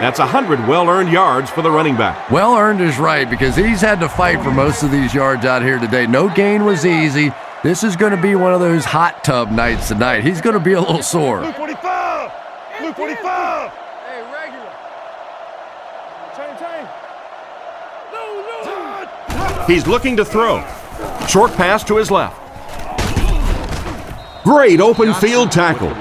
That's 100 well-earned yards for the running back. Well-earned is right, because he's had to fight for most of these yards out here today. No gain was easy. This is going to be one of those hot tub nights tonight. He's going to be a little sore. Blue 45! Blue 45! Hey, regular. Chain. No. He's looking to throw. Short pass to his left. Great open field tackle.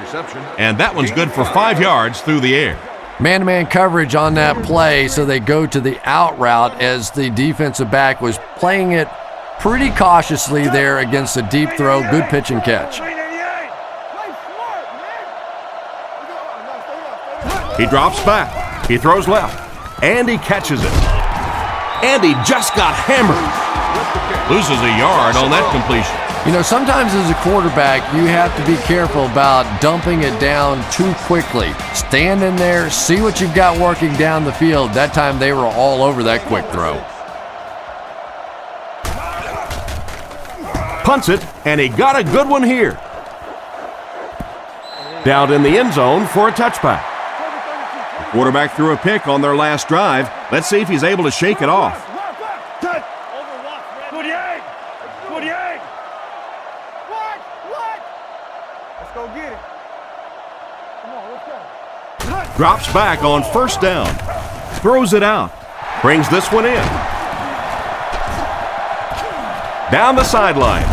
And that one's good for 5 yards through the air. Man-to-man coverage on that play, so they go to the out route as the defensive back was playing it pretty cautiously there against a deep throw. Good pitch and catch. He drops back. He throws left. And he catches it. And he just got hammered. Loses a yard on that completion. You know, sometimes as a quarterback, you have to be careful about dumping it down too quickly. Stand in there, see what you've got working down the field. That time they were all over that quick throw. Punts it, and he got a good one here. Down in the end zone for a touchback. The quarterback threw a pick on their last drive. Let's see if he's able to shake it off. Drops back on first down. Throws it out. Brings this one in. Down the sideline.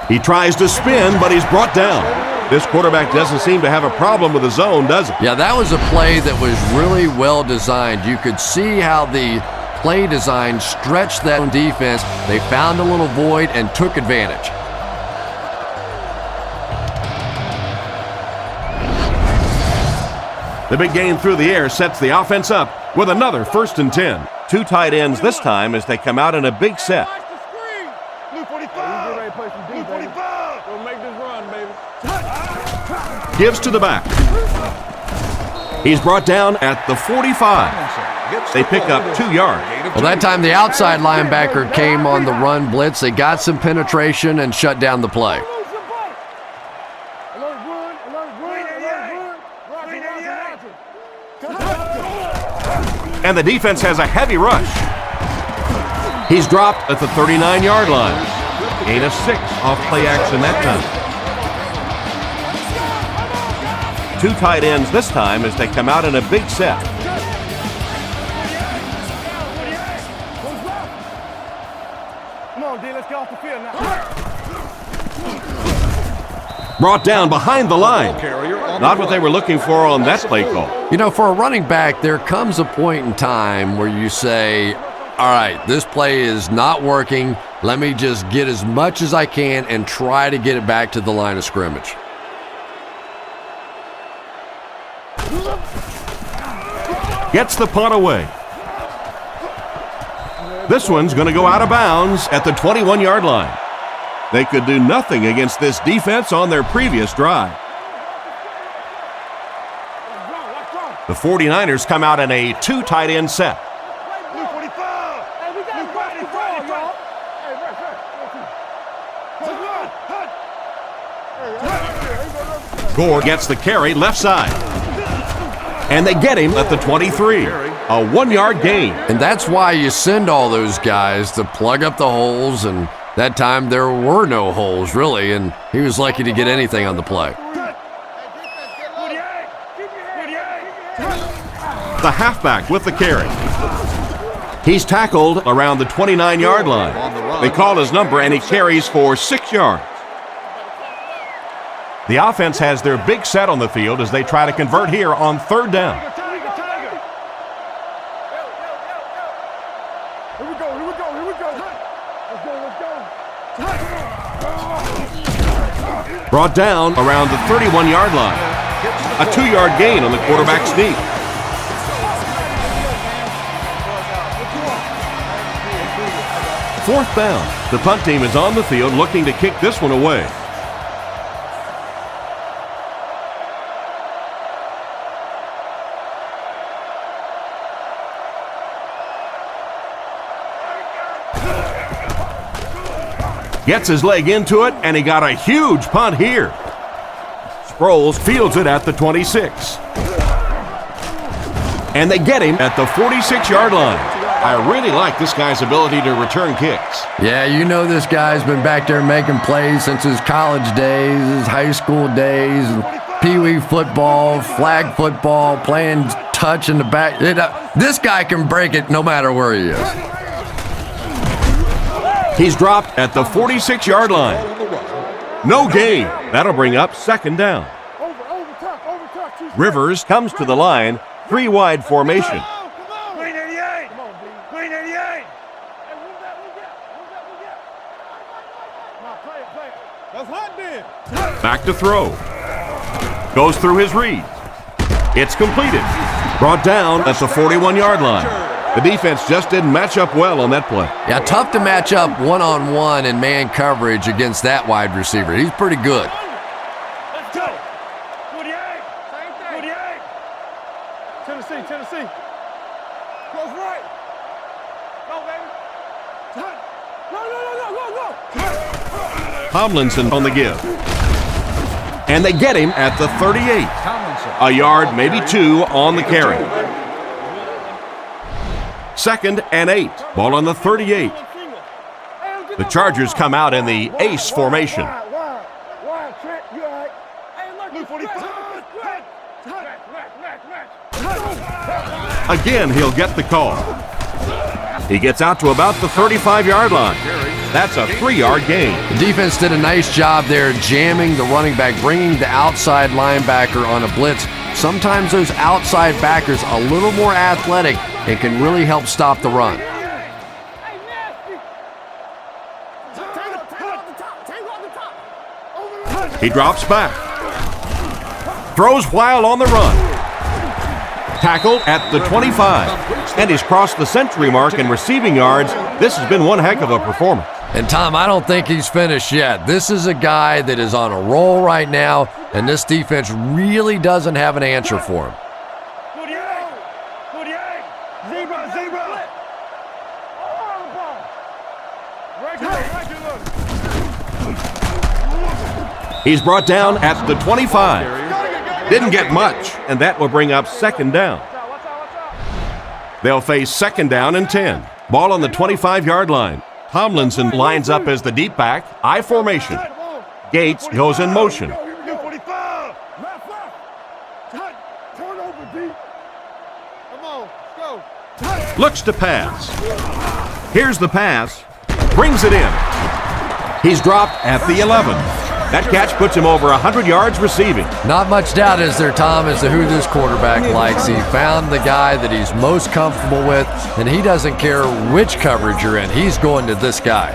He tries to spin, but he's brought down. This quarterback doesn't seem to have a problem with the zone, does he? Yeah, that was a play that was really well designed. You could see how the play design stretched that defense. They found a little void and took advantage. The big gain through the air sets the offense up with another 1st and 10. 2 tight ends this time as they come out in a big set. Blue 45. Blue 45. We'll make this run, baby. Gives to the back. He's brought down at the 45. They pick up 2 yards. Well, that time the outside linebacker came on the run blitz. They got some penetration and shut down the play. And the defense has a heavy rush. He's dropped at the 39-yard line. Gain of 6 off play action that time. 2 tight ends this time as they come out in a big set. Come on, D, let's get off the field now. Brought down behind the line. Not what they were looking for on that play call. You know, for a running back, there comes a point in time where you say, all right, this play is not working. Let me just get as much as I can and try to get it back to the line of scrimmage. Gets the punt away. This one's going to go out of bounds at the 21-yard line. They could do nothing against this defense on their previous drive. The 49ers come out in a 2 tight end set. Blue 45. Hey, we got Blue 45, y'all. Hey, Gore gets the carry left side. And they get him at the 23. A 1-yard gain. And that's why you send all those guys to plug up the holes, and that time there were no holes, really, and he was lucky to get anything on the play. The halfback with the carry. He's tackled around the 29-yard line. They call his number, and he carries for 6 yards. The offense has their big set on the field as they try to convert here on 3rd down. Here we go. Brought down around the 31-yard line. A 2-yard gain on the quarterback's knee. Fourth down. The punt team is on the field looking to kick this one away. Gets his leg into it, and he got a huge punt here. Sproles fields it at the 26. And they get him at the 46-yard line. I really like this guy's ability to return kicks. Yeah, you know this guy's been back there making plays since his college days, his high school days, pee-wee football, flag football, playing touch in the back. This guy can break it no matter where he is. He's dropped at the 46-yard line. No gain. That'll bring up 2nd down. Rivers comes to the line, 3-wide formation. Green 88. Green 88. That's hot then. Back to throw. Goes through his read. It's completed. Brought down at the 41-yard line. The defense just didn't match up well on that play. Yeah, tough to match up one-on-one in man coverage against that wide receiver. He's pretty good. Let's go. 48. 48. Tennessee. Close right. Go, baby. Go. Tomlinson on the give. And they get him at the 38. A yard, maybe 2 on the carry. 2nd and 8. Ball on the 38. The Chargers come out in the ace formation. Again, he'll get the call. He gets out to about the 35-yard line. That's a 3-yard gain. The defense did a nice job there jamming the running back, bringing the outside linebacker on a blitz. Sometimes those outside backers a little more athletic and can really help stop the run. He drops back. Throws while on the run. Tackled at the 25. And he's crossed the century mark in receiving yards. This has been one heck of a performance. And Tom, I don't think he's finished yet. This is a guy that is on a roll right now, and this defense really doesn't have an answer for him. 48, 0. He's brought down at the 25. Didn't get much, and that will bring up second down. They'll face second down and 10. Ball on the 25-yard line. Tomlinson lines up as the deep back, I formation. Gates goes in motion. Looks to pass. Here's the pass. Brings it in. He's dropped at the 11. That catch puts him over 100 yards receiving. Not much doubt is there, Tom, as to who this quarterback likes. He found the guy that he's most comfortable with, and he doesn't care which coverage you're in. He's going to this guy.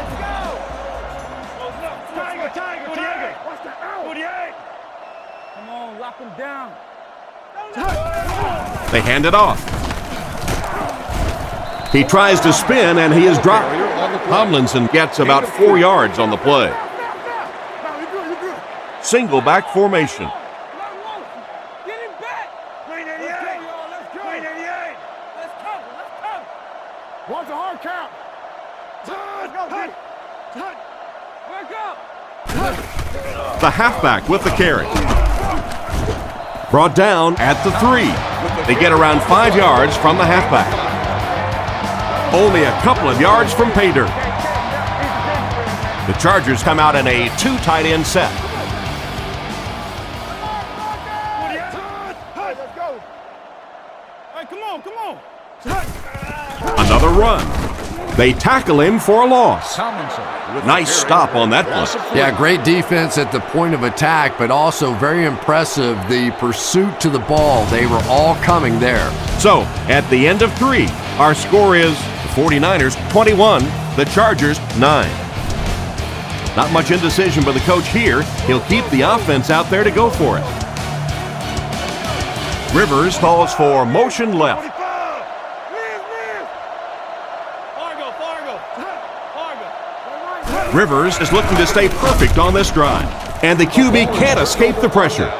Come on, lock him down. They hand it off. He tries to spin, and he is dropped. Tomlinson gets about 4 yards on the play. Single back formation. Get him back. Green 88. Let's go. Green 88. Let's cover. Watch a hard count. Let's go. Back up. The halfback with the carry. Brought down at the 3. They get around 5 yards from the halfback. Only a couple of yards from pay dirt. The Chargers come out in a 2 tight end set. Another run. They tackle him for a loss. Nice stop on that play. Yeah, great defense at the point of attack, but also very impressive the pursuit to the ball. They were all coming there. So, at the end of 3, our score is the 49ers 21, the Chargers 9. Not much indecision by the coach here. He'll keep the offense out there to go for it. Rivers calls for motion left. Rivers is looking to stay perfect on this drive, and the QB can't escape the pressure.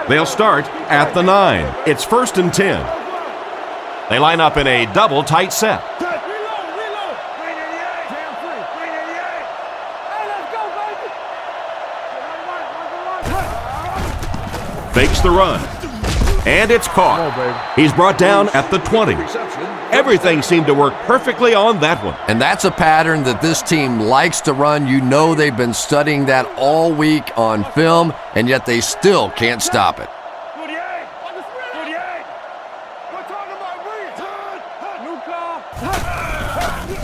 They'll start at the 9. It's 1st and 10. They line up in a double tight set. Fakes the run, and it's caught. He's brought down at the 20. Everything seemed to work perfectly on that one. And that's a pattern that this team likes to run. You know they've been studying that all week on film, and yet they still can't stop it.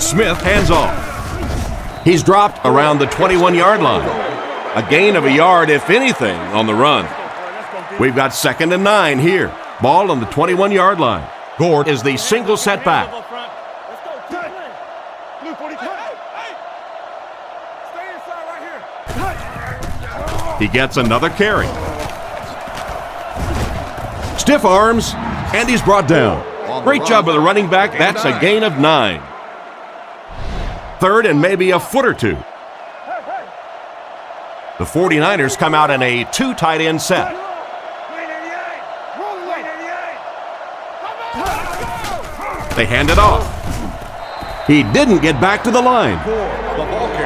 Smith hands off. He's dropped around the 21-yard line. A gain of a yard, if anything, on the run. We've got 2nd and 9 here. Ball on the 21-yard line. Gord is the single setback. He gets another carry. Stiff arms, and he's brought down. Great job of the running back. That's a gain of 9. 3rd and maybe a foot or 2. The 49ers come out in a 2 tight end set. They hand it off. He didn't get back to the line.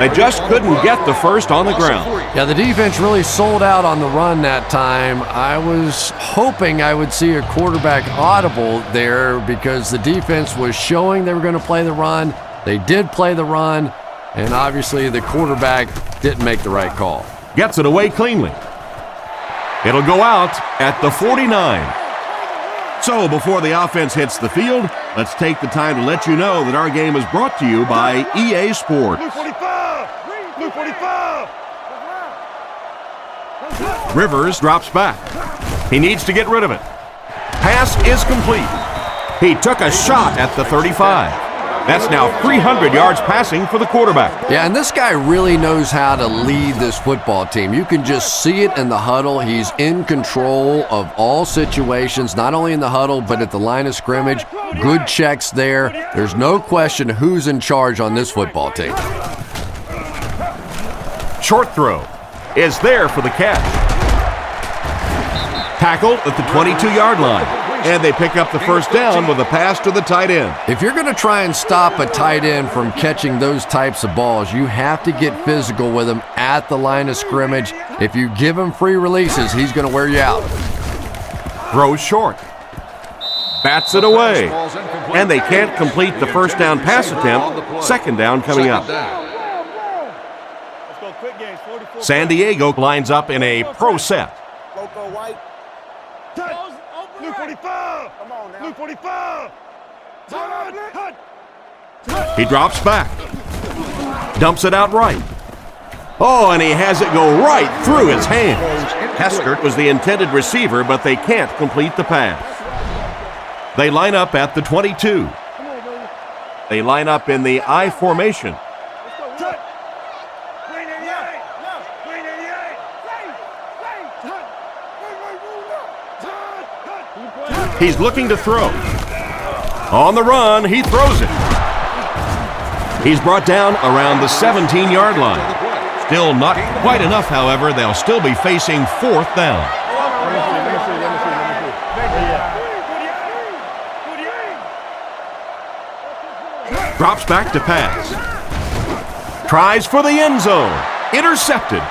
They just couldn't get the first on the ground. Yeah, the defense really sold out on the run that time. I was hoping I would see a quarterback audible there because the defense was showing they were going to play the run. They did play the run, and obviously the quarterback didn't make the right call. Gets it away cleanly. It'll go out at the 49. So before the offense hits the field, let's take the time to let you know that our game is brought to you by EA Sports. Rivers drops back. He needs to get rid of it. Pass is complete. He took a shot at the 35. That's now 300 yards passing for the quarterback. Yeah, and this guy really knows how to lead this football team. You can just see it in the huddle. He's in control of all situations, not only in the huddle, but at the line of scrimmage. Good checks there. There's no question who's in charge on this football team. Short throw is there for the catch. Tackled at the 22-yard line. And they pick up the first down with a pass to the tight end. If you're going to try and stop a tight end from catching those types of balls, you have to get physical with him at the line of scrimmage. If you give him free releases, he's going to wear you out. Throws short. Bats it away. And they can't complete the first down pass attempt. Second down coming up. San Diego lines up in a pro set. Blue 45! Come on now. Blue 45! He drops back. Dumps it out right. Oh, and he has it go right through his hands. Heskert was the intended receiver, but they can't complete the pass. They line up at the 22. They line up in the I formation. He's looking to throw. On the run, he throws it. He's brought down around the 17-yard line. Still not quite enough, however. They'll still be facing fourth down. Drops back to pass. Tries for the end zone. Intercepted.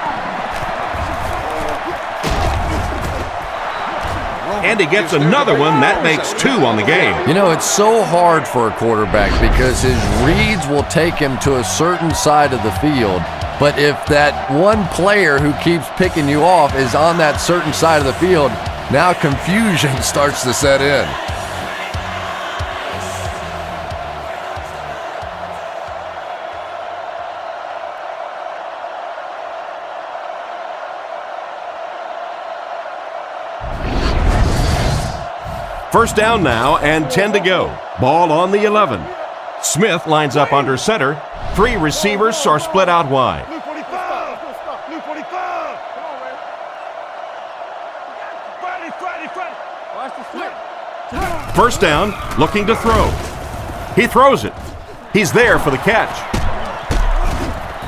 And he gets another one. That makes two on the game. You know, it's so hard for a quarterback because his reads will take him to a certain side of the field. But if that one player who keeps picking you off is on that certain side of the field, now confusion starts to set in. First down now and 10 to go. Ball on the 11. Smith lines up under center. Three receivers are split out wide. Blue 45! Blue 45! Come on, man. Friday. Watch the slip. First down, looking to throw. He throws it. He's there for the catch.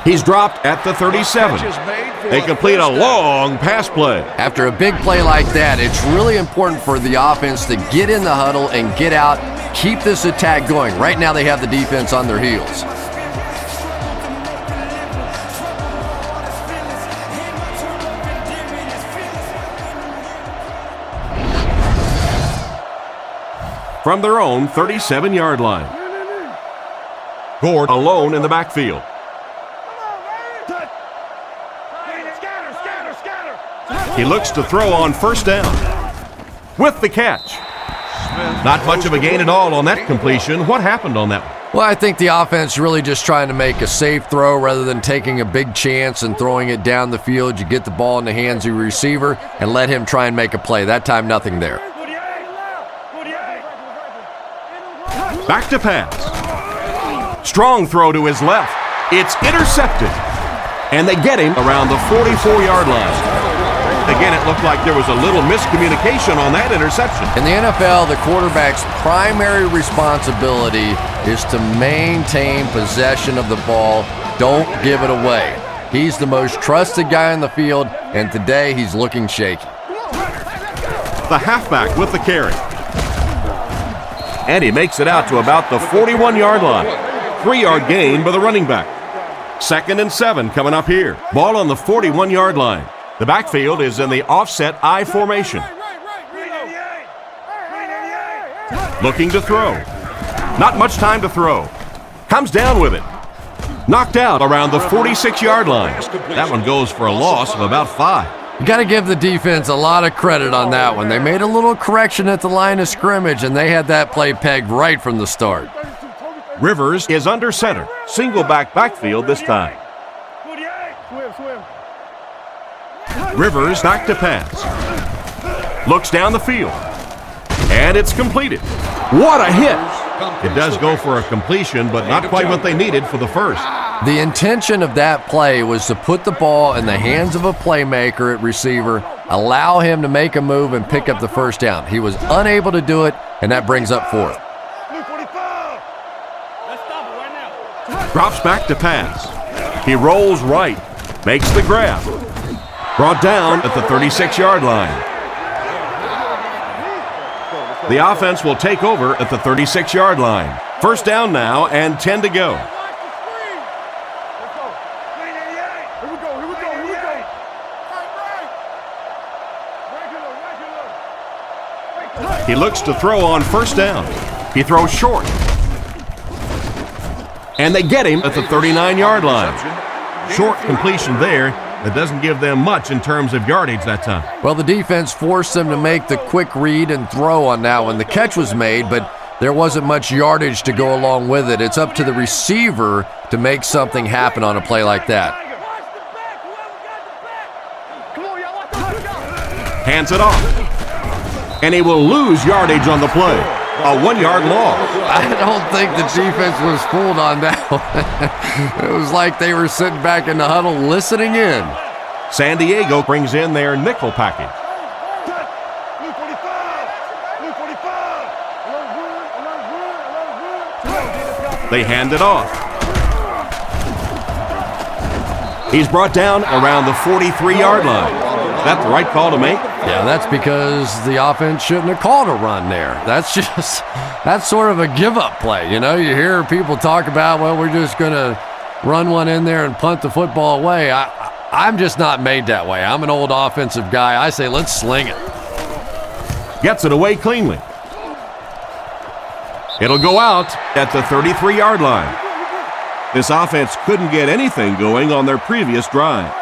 He's dropped at the 37. They complete a long pass play. After a big play like that, it's really important for the offense to get in the huddle and get out, keep this attack going. Right now they have the defense on their heels. From their own 37-yard line. Gord alone in the backfield. He looks to throw on first down. With the catch. Not much of a gain at all on that completion. What happened on that one? Well, I think the offense really just trying to make a safe throw rather than taking a big chance and throwing it down the field. You get the ball in the hands of your receiver and let him try and make a play. That time, nothing there. Back to pass. Strong throw to his left. It's intercepted. And they get him around the 44-yard line. Again, it looked like there was a little miscommunication on that interception. In the NFL, the quarterback's primary responsibility is to maintain possession of the ball. Don't give it away. He's the most trusted guy in the field, and today he's looking shaky. The halfback with the carry. And he makes it out to about the 41-yard line. 3-yard gain by the running back. 2nd and 7 coming up here. Ball on the 41-yard line. The backfield is in the offset I formation. Looking to throw. Not much time to throw. Comes down with it. Knocked out around the 46-yard line. That one goes for a loss of about 5. You got to give the defense a lot of credit on that one. They made a little correction at the line of scrimmage, and they had that play pegged right from the start. Rivers is under center. Single backfield this time. Rivers back to pass. Looks down the field. And it's completed. What a hit! It does go for a completion, but not quite what they needed for the first. The intention of that play was to put the ball in the hands of a playmaker at receiver, allow him to make a move and pick up the first down. He was unable to do it, and that brings up fourth. Drops back to pass. He rolls right, makes the grab. Brought down at the 36-yard line. The offense will take over at the 36-yard line. First down now and 10 to go. He looks to throw on first down. He throws short. And they get him at the 39-yard line. Short completion there. That doesn't give them much in terms of yardage that time. Well, the defense forced them to make the quick read and throw on that one. The catch was made, but there wasn't much yardage to go along with it. It's up to the receiver to make something happen on a play like that. Hands it off. And he will lose yardage on the play. A 1-yard loss. I don't think the defense was fooled on that one. It was like they were sitting back in the huddle listening in. San Diego brings in their nickel package. They hand it off. He's brought down around the 43-yard line. Is that the right call to make? Yeah, that's because the offense shouldn't have called a run there. That's sort of a give-up play. You know, you hear people talk about, well, we're just going to run one in there and punt the football away. I'm just not made that way. I'm an old offensive guy. I say, let's sling it. Gets it away cleanly. It'll go out at the 33-yard line. This offense couldn't get anything going on their previous drive.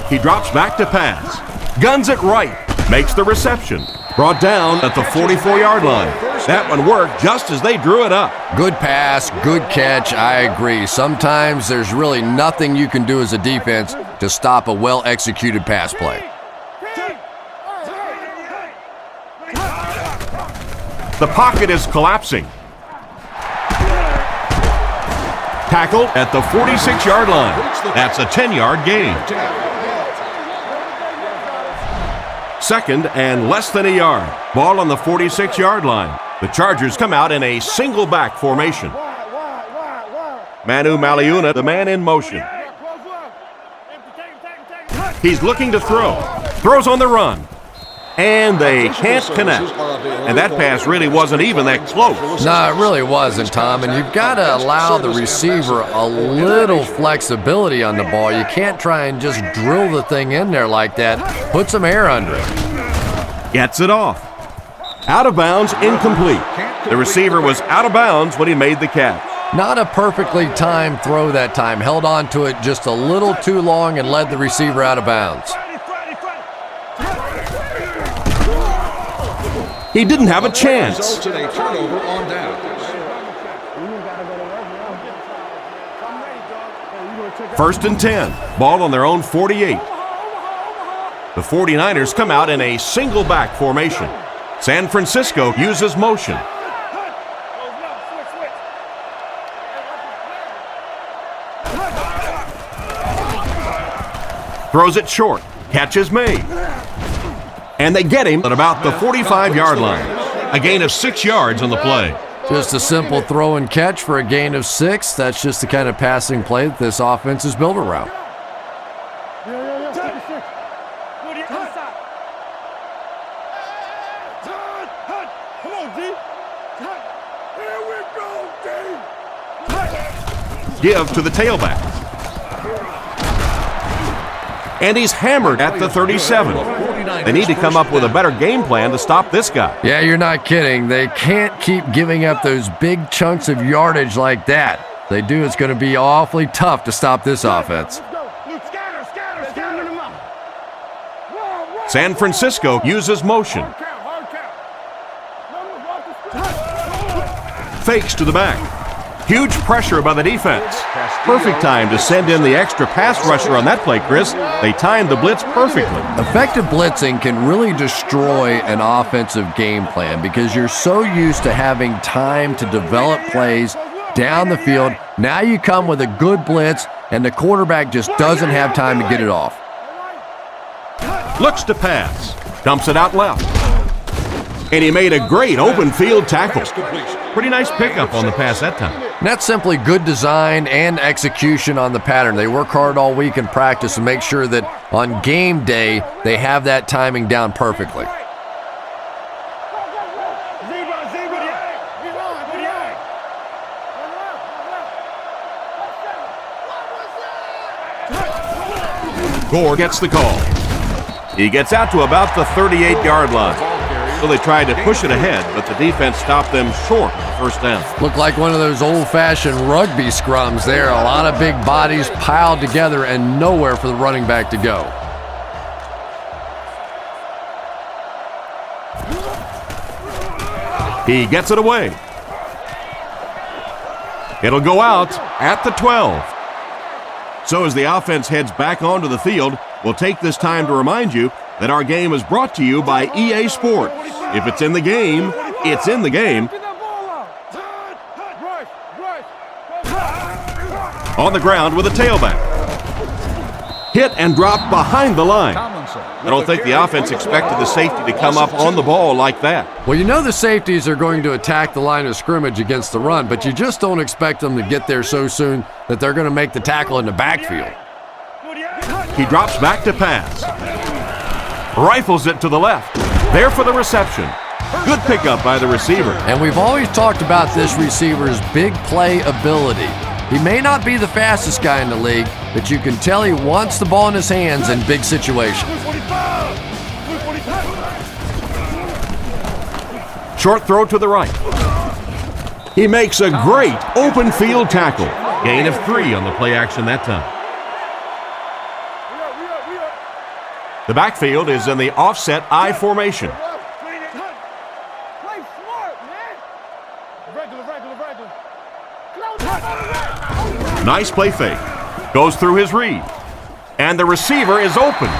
He drops back to pass. Guns it right. Makes the reception. Brought down at the 44-yard line. That one worked just as they drew it up. Good pass, good catch, I agree. Sometimes there's really nothing you can do as a defense to stop a well-executed pass play. The pocket is collapsing. Tackled at the 46-yard line. That's a 10-yard gain. Second and less than a yard. Ball on the 46-yard line. The Chargers come out in a single back formation. Manu Maliuna, the man in motion. He's looking to throw. Throws on the run. And they can't connect. And that pass really wasn't even that close. No, it really wasn't, Tom. And you've got to allow the receiver a little flexibility on the ball. You can't try and just drill the thing in there like that. Put some air under it. Gets it off. Out of bounds, incomplete. The receiver was out of bounds when he made the catch. Not a perfectly timed throw that time. Held on to it just a little too long and led the receiver out of bounds. He didn't have a chance. First and 10. Ball on their own 48. The 49ers come out in a single back formation. San Francisco uses motion. Throws it short. Catch is made. And they get him at about the 45-yard line. A gain of 6 yards on the play. Just a simple throw and catch for a gain of 6. That's just the kind of passing play that this offense is built around. Give to the tailback. And he's hammered at the 37. They need to come up with a better game plan to stop this guy. Yeah, you're not kidding. They can't keep giving up those big chunks of yardage like that. If they do, it's going to be awfully tough to stop this offense. San Francisco uses motion. Fakes to the back. Huge pressure by the defense. Perfect time to send in the extra pass rusher on that play, Chris. They timed the blitz perfectly. Effective blitzing can really destroy an offensive game plan because you're so used to having time to develop plays down the field. Now you come with a good blitz, and the quarterback just doesn't have time to get it off. Looks to pass. Dumps it out left. And he made a great open field tackle. Pretty nice pickup on the pass that time. And that's simply good design and execution on the pattern. They work hard all week in practice and make sure that on game day they have that timing down perfectly. Gore gets the call. He gets out to about the 38-yard line. So they tried to push it ahead, but the defense stopped them short of the first down. Looked like one of those old-fashioned rugby scrums there. A lot of big bodies piled together and nowhere for the running back to go. He gets it away. It'll go out at the 12. So as the offense heads back onto the field, we'll take this time to remind you that our game is brought to you by EA Sports. If it's in the game, it's in the game. On the ground with a tailback. Hit and drop behind the line. I don't think the offense expected the safety to come up on the ball like that. Well, you know the safeties are going to attack the line of scrimmage against the run, but you just don't expect them to get there so soon that they're going to make the tackle in the backfield. He drops back to pass. Rifles it to the left. There for the reception. Good pickup by the receiver. And we've always talked about this receiver's big play ability. He may not be the fastest guy in the league, but you can tell he wants the ball in his hands in big situations. Short throw to the right. He makes a great open field tackle. Gain of 3 on the play action that time. The backfield is in the offset I formation. Nice play fake. Goes through his read. And the receiver is open.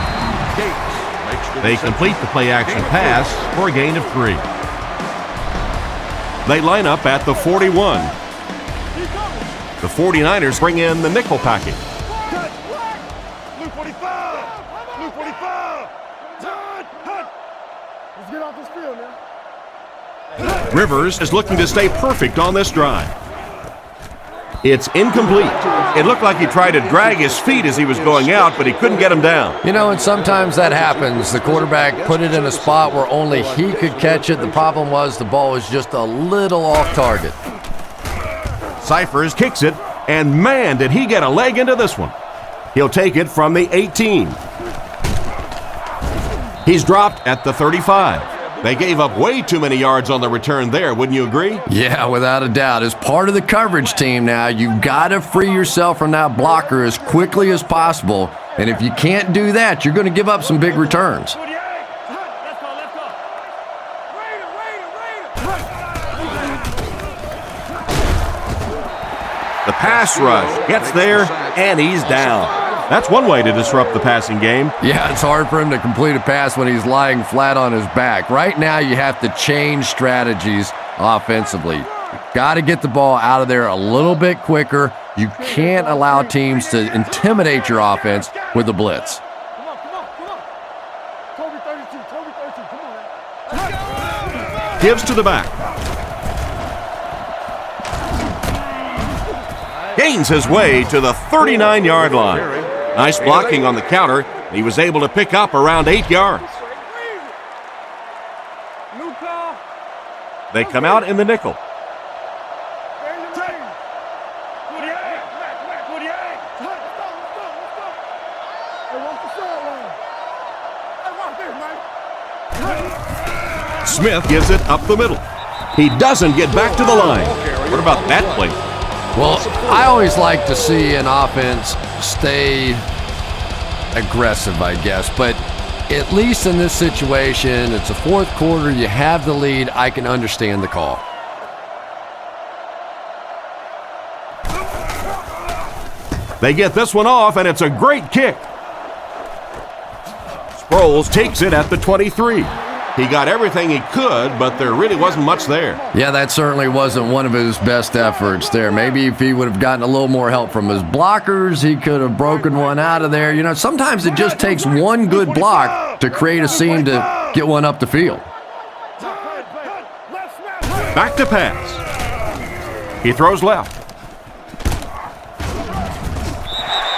They complete the play action pass for a gain of 3. They line up at the 41. The 49ers bring in the nickel package. Rivers is looking to stay perfect on this drive. It's incomplete. It looked like he tried to drag his feet as he was going out, but he couldn't get him down. You know, and sometimes that happens. The quarterback put it in a spot where only he could catch it. The problem was the ball was just a little off target. Cyphers kicks it, and man, did he get a leg into this one. He'll take it from the 18. He's dropped at the 35. They gave up way too many yards on the return there, wouldn't you agree? Yeah, without a doubt. As part of the coverage team now, you've got to free yourself from that blocker as quickly as possible. And if you can't do that, you're going to give up some big returns. The pass rush gets there, and he's down. That's one way to disrupt the passing game. Yeah, it's hard for him to complete a pass when he's lying flat on his back. Right now, you have to change strategies offensively. You've got to get the ball out of there a little bit quicker. You can't allow teams to intimidate your offense with the blitz. Gives to the back. Gains his way to the 39-yard line. Nice blocking on the counter. He was able to pick up around 8 yards. They come out in the nickel. Smith gives it up the middle. He doesn't get back to the line. What about that play? Well, I always like to see an offense stay aggressive, I guess. But at least in this situation, it's the fourth quarter, you have the lead, I can understand the call. They get this one off, and it's a great kick. Sproles takes it at the 23. He got everything he could, but there really wasn't much there. Yeah, that certainly wasn't one of his best efforts there. Maybe if he would have gotten a little more help from his blockers, he could have broken one out of there. You know, sometimes it just takes one good block to create a seam to get one up the field. Back to pass. He throws left.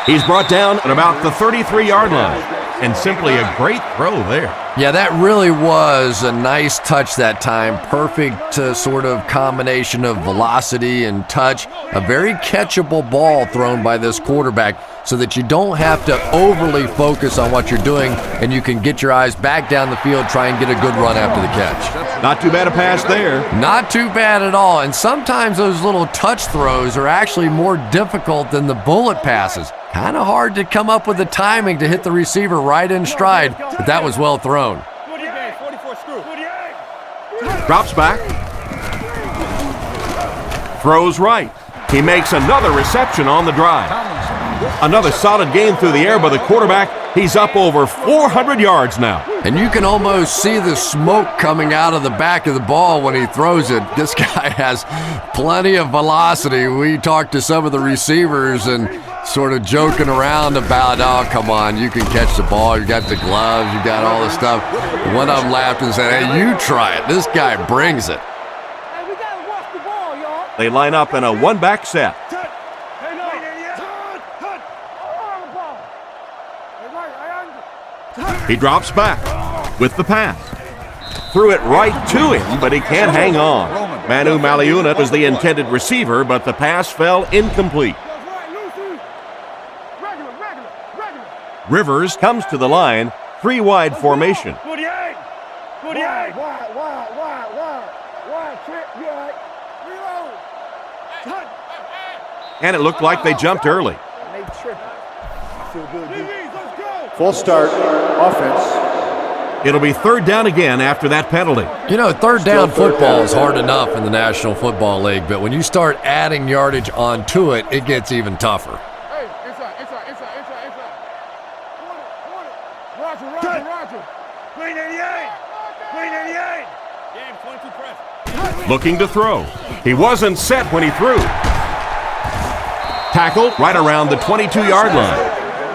He's brought down at about the 33-yard line. And simply a great throw there. Yeah, that really was a nice touch that time. Perfect sort of combination of velocity and touch. A very catchable ball thrown by this quarterback so that you don't have to overly focus on what you're doing and you can get your eyes back down the field, try and get a good run after the catch. Not too bad a pass there. Not too bad at all. And sometimes those little touch throws are actually more difficult than the bullet passes. Kind of hard to come up with the timing to hit the receiver right in stride, but that was well thrown. Drops back. Throws right. He makes another reception on the drive. Another solid game through the air by the quarterback. He's up over 400 yards now. And you can almost see the smoke coming out of the back of the ball when he throws it. This guy has plenty of velocity. We talked to some of the receivers and sort of joking around about, oh, come on, you can catch the ball. You got the gloves. You got all the stuff. One of them laughed and said, hey, you try it. This guy brings it. Hey, we gotta watch the ball, y'all. They line up in a one-back set. He drops back with the pass. Threw it right to him, but he can't hang on. Manu Maliuna was the intended receiver, but the pass fell incomplete. Rivers comes to the line, 3-wide formation. Wide, trip, you all right? Reload. And it looked like they jumped early. They tripping. Feel good, dude. Let's go. Full start, offense. It'll be third down again after that penalty. You know, third down football is hard enough in the National Football League, but when you start adding yardage onto it, it gets even tougher. Hey, inside. Roger. Green 88. Game 22 press. Looking to throw. He wasn't set when he threw. Tackled right around the 22-yard line.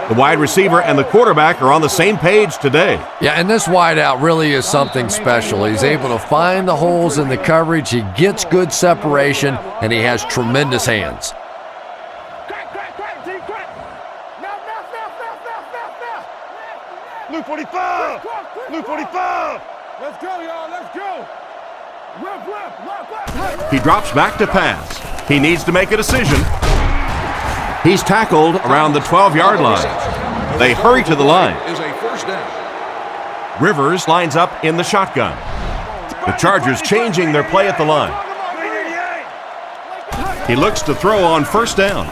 The wide receiver and the quarterback are on the same page today. Yeah, and this wideout really is something special. He's able to find the holes in the coverage. He gets good separation, and he has tremendous hands. Blue 45. Let's go, y'all. Let's go. Left. He drops back to pass. He needs to make a decision. He's tackled around the 12-yard line. They hurry to the line. Rivers lines up in the shotgun. The Chargers changing their play at the line. He looks to throw on first down.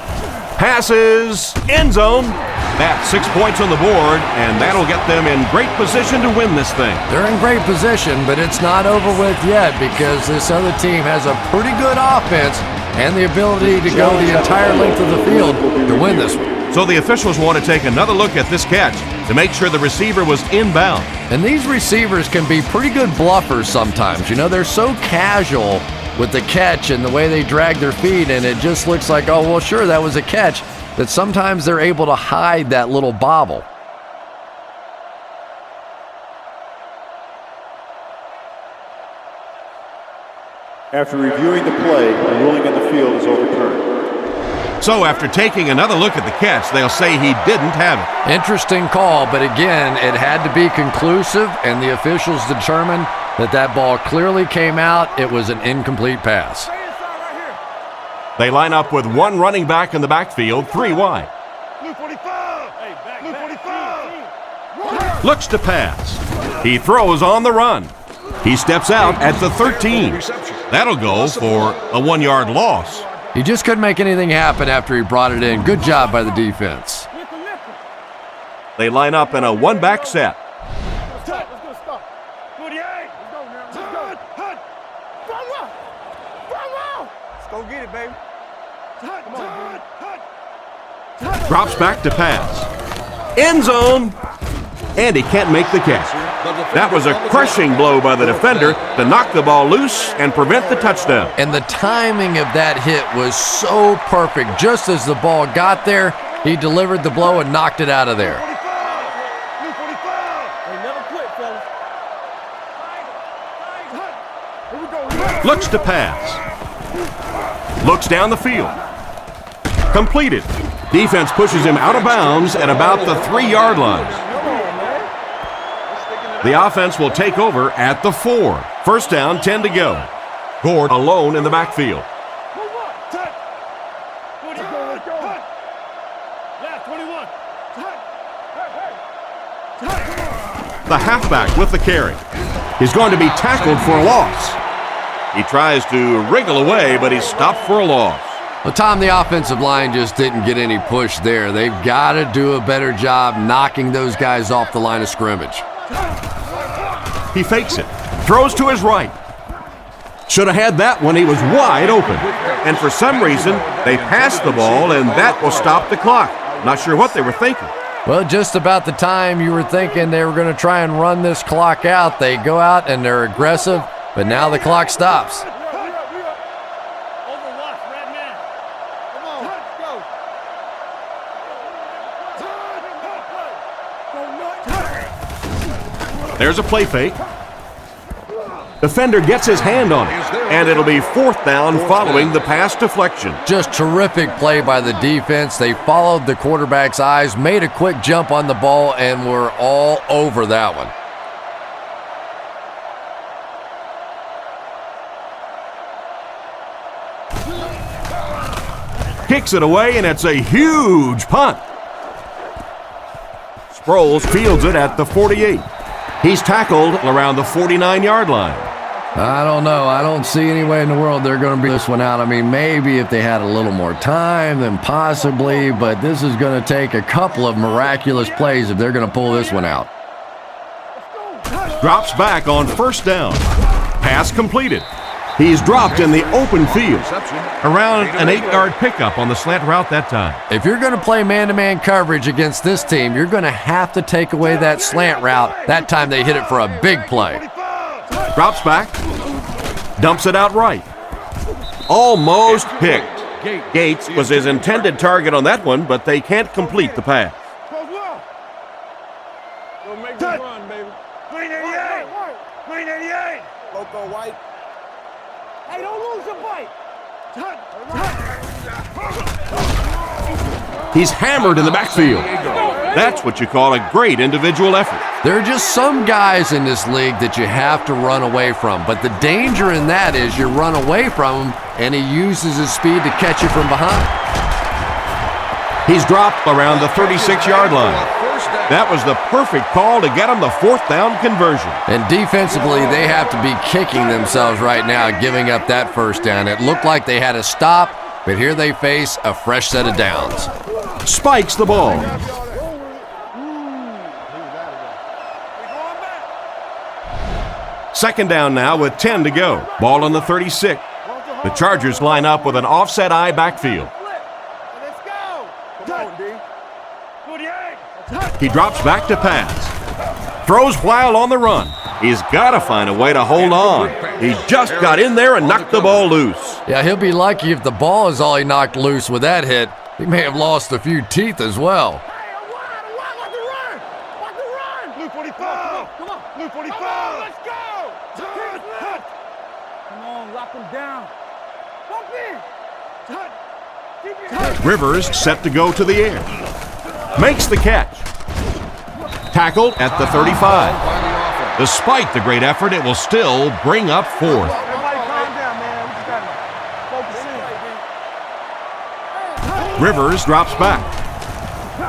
Passes, end zone. That's 6 points on the board, and that'll get them in great position to win this thing. They're in great position, but it's not over with yet because this other team has a pretty good offense and the ability to go the entire length of the field to win this one. So the officials want to take another look at this catch to make sure the receiver was inbound. And these receivers can be pretty good bluffers sometimes. You know, they're so casual with the catch and the way they drag their feet, and it just looks like, oh, well, sure, that was a catch, that sometimes they're able to hide that little bobble. After reviewing the play, the ruling on the field is overturned. So after taking another look at the catch, they'll say he didn't have it. Interesting call, but again, it had to be conclusive, and the officials determined that that ball clearly came out. It was an incomplete pass. They line up with one running back in the backfield, 3 wide. Blue 45. Blue 45. Looks to pass. He throws on the run. He steps out at the 13. That'll go for a 1-yard loss. He just couldn't make anything happen after he brought it in. Good job by the defense. They line up in a one-back set. Let's go, stop. 48. Let's go now. Let's go. Front row. Let's go get it, baby. Come on, Drops back to pass. End zone. And he can't make the catch. That was a crushing blow by the defender to knock the ball loose and prevent the touchdown. And the timing of that hit was so perfect. Just as the ball got there, he delivered the blow and knocked it out of there. Looks to pass. Looks down the field. Completed. Defense pushes him out of bounds at about the 3-yard line. The offense will take over at the 4. First down, 10 to go. Gord alone in the backfield. The halfback with the carry. He's going to be tackled for a loss. He tries to wriggle away, but he's stopped for a loss. Well, Tom, the offensive line just didn't get any push there. They've got to do a better job knocking those guys off the line of scrimmage. He fakes it. Throws to his right. Should have had that when he was wide open. And for some reason, they passed the ball, and that will stop the clock. Not sure what they were thinking. Well, just about the time you were thinking they were going to try and run this clock out, they go out and they're aggressive, but now the clock stops. There's a play fake. Defender gets his hand on it, and it'll be 4th down following the pass deflection. Just terrific play by the defense. They followed the quarterback's eyes, made a quick jump on the ball, and were all over that one. Kicks it away, and it's a huge punt. Sproles fields it at the 48. He's tackled around the 49-yard line. I don't know. I don't see any way in the world they're going to bring this one out. I mean, maybe if they had a little more time, then possibly, but this is going to take a couple of miraculous plays if they're going to pull this one out. Drops back on first down. Pass completed. He's dropped in the open field. Around an 8-yard pickup on the slant route that time. If you're going to play man-to-man coverage against this team, you're going to have to take away that slant route. That time they hit it for a big play. Drops back. Dumps it out right. Almost picked. Gates was his intended target on that one, but they can't complete the pass. Make the run, baby. Green 88. Green 88. Loco White. Hey, don't lose your bite. He's hammered in the backfield. That's what you call a great individual effort. There are just some guys in this league that you have to run away from, but the danger in that is you run away from him and he uses his speed to catch you from behind. He's dropped around the 36-yard line. That was the perfect call to get him the 4th down conversion. And defensively, they have to be kicking themselves right now, giving up that first down. It looked like they had a stop, but here they face a fresh set of downs. Spikes the ball. Second down now with 10 to go. Ball on the 36. The Chargers line up with an offset eye backfield. Let's go. Come on, D. He drops back to pass. Throws while on the run. He's got to find a way to hold on. He just got in there and knocked the ball loose. Yeah, he'll be lucky if the ball is all he knocked loose with that hit. He may have lost a few teeth as well. Blue 45. Come on. Blue 45. Let's go. Come on, lock him down. Bump in. Rivers set to go to the air. Makes the catch. Tackled at the 35. Despite the great effort, it will still bring up 4th. Everybody calm down, man. We just gotta focus in. Rivers drops back.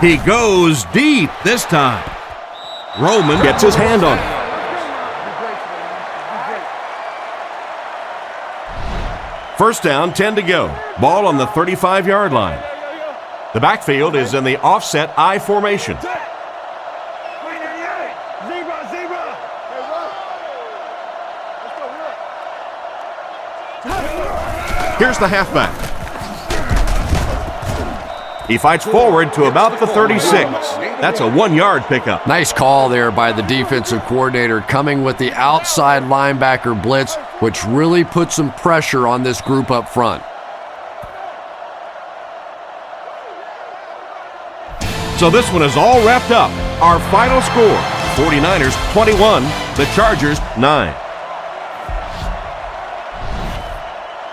He goes deep this time. Roman gets his hand on it. First down, 10 to go. Ball on the 35-yard line. The backfield is in the offset I formation. Here's the halfback. He fights forward to about the 36. That's a 1-yard pickup. Nice call there by the defensive coordinator, coming with the outside linebacker blitz, which really put some pressure on this group up front. So this one is all wrapped up. Our final score, 49ers 21, the Chargers 9.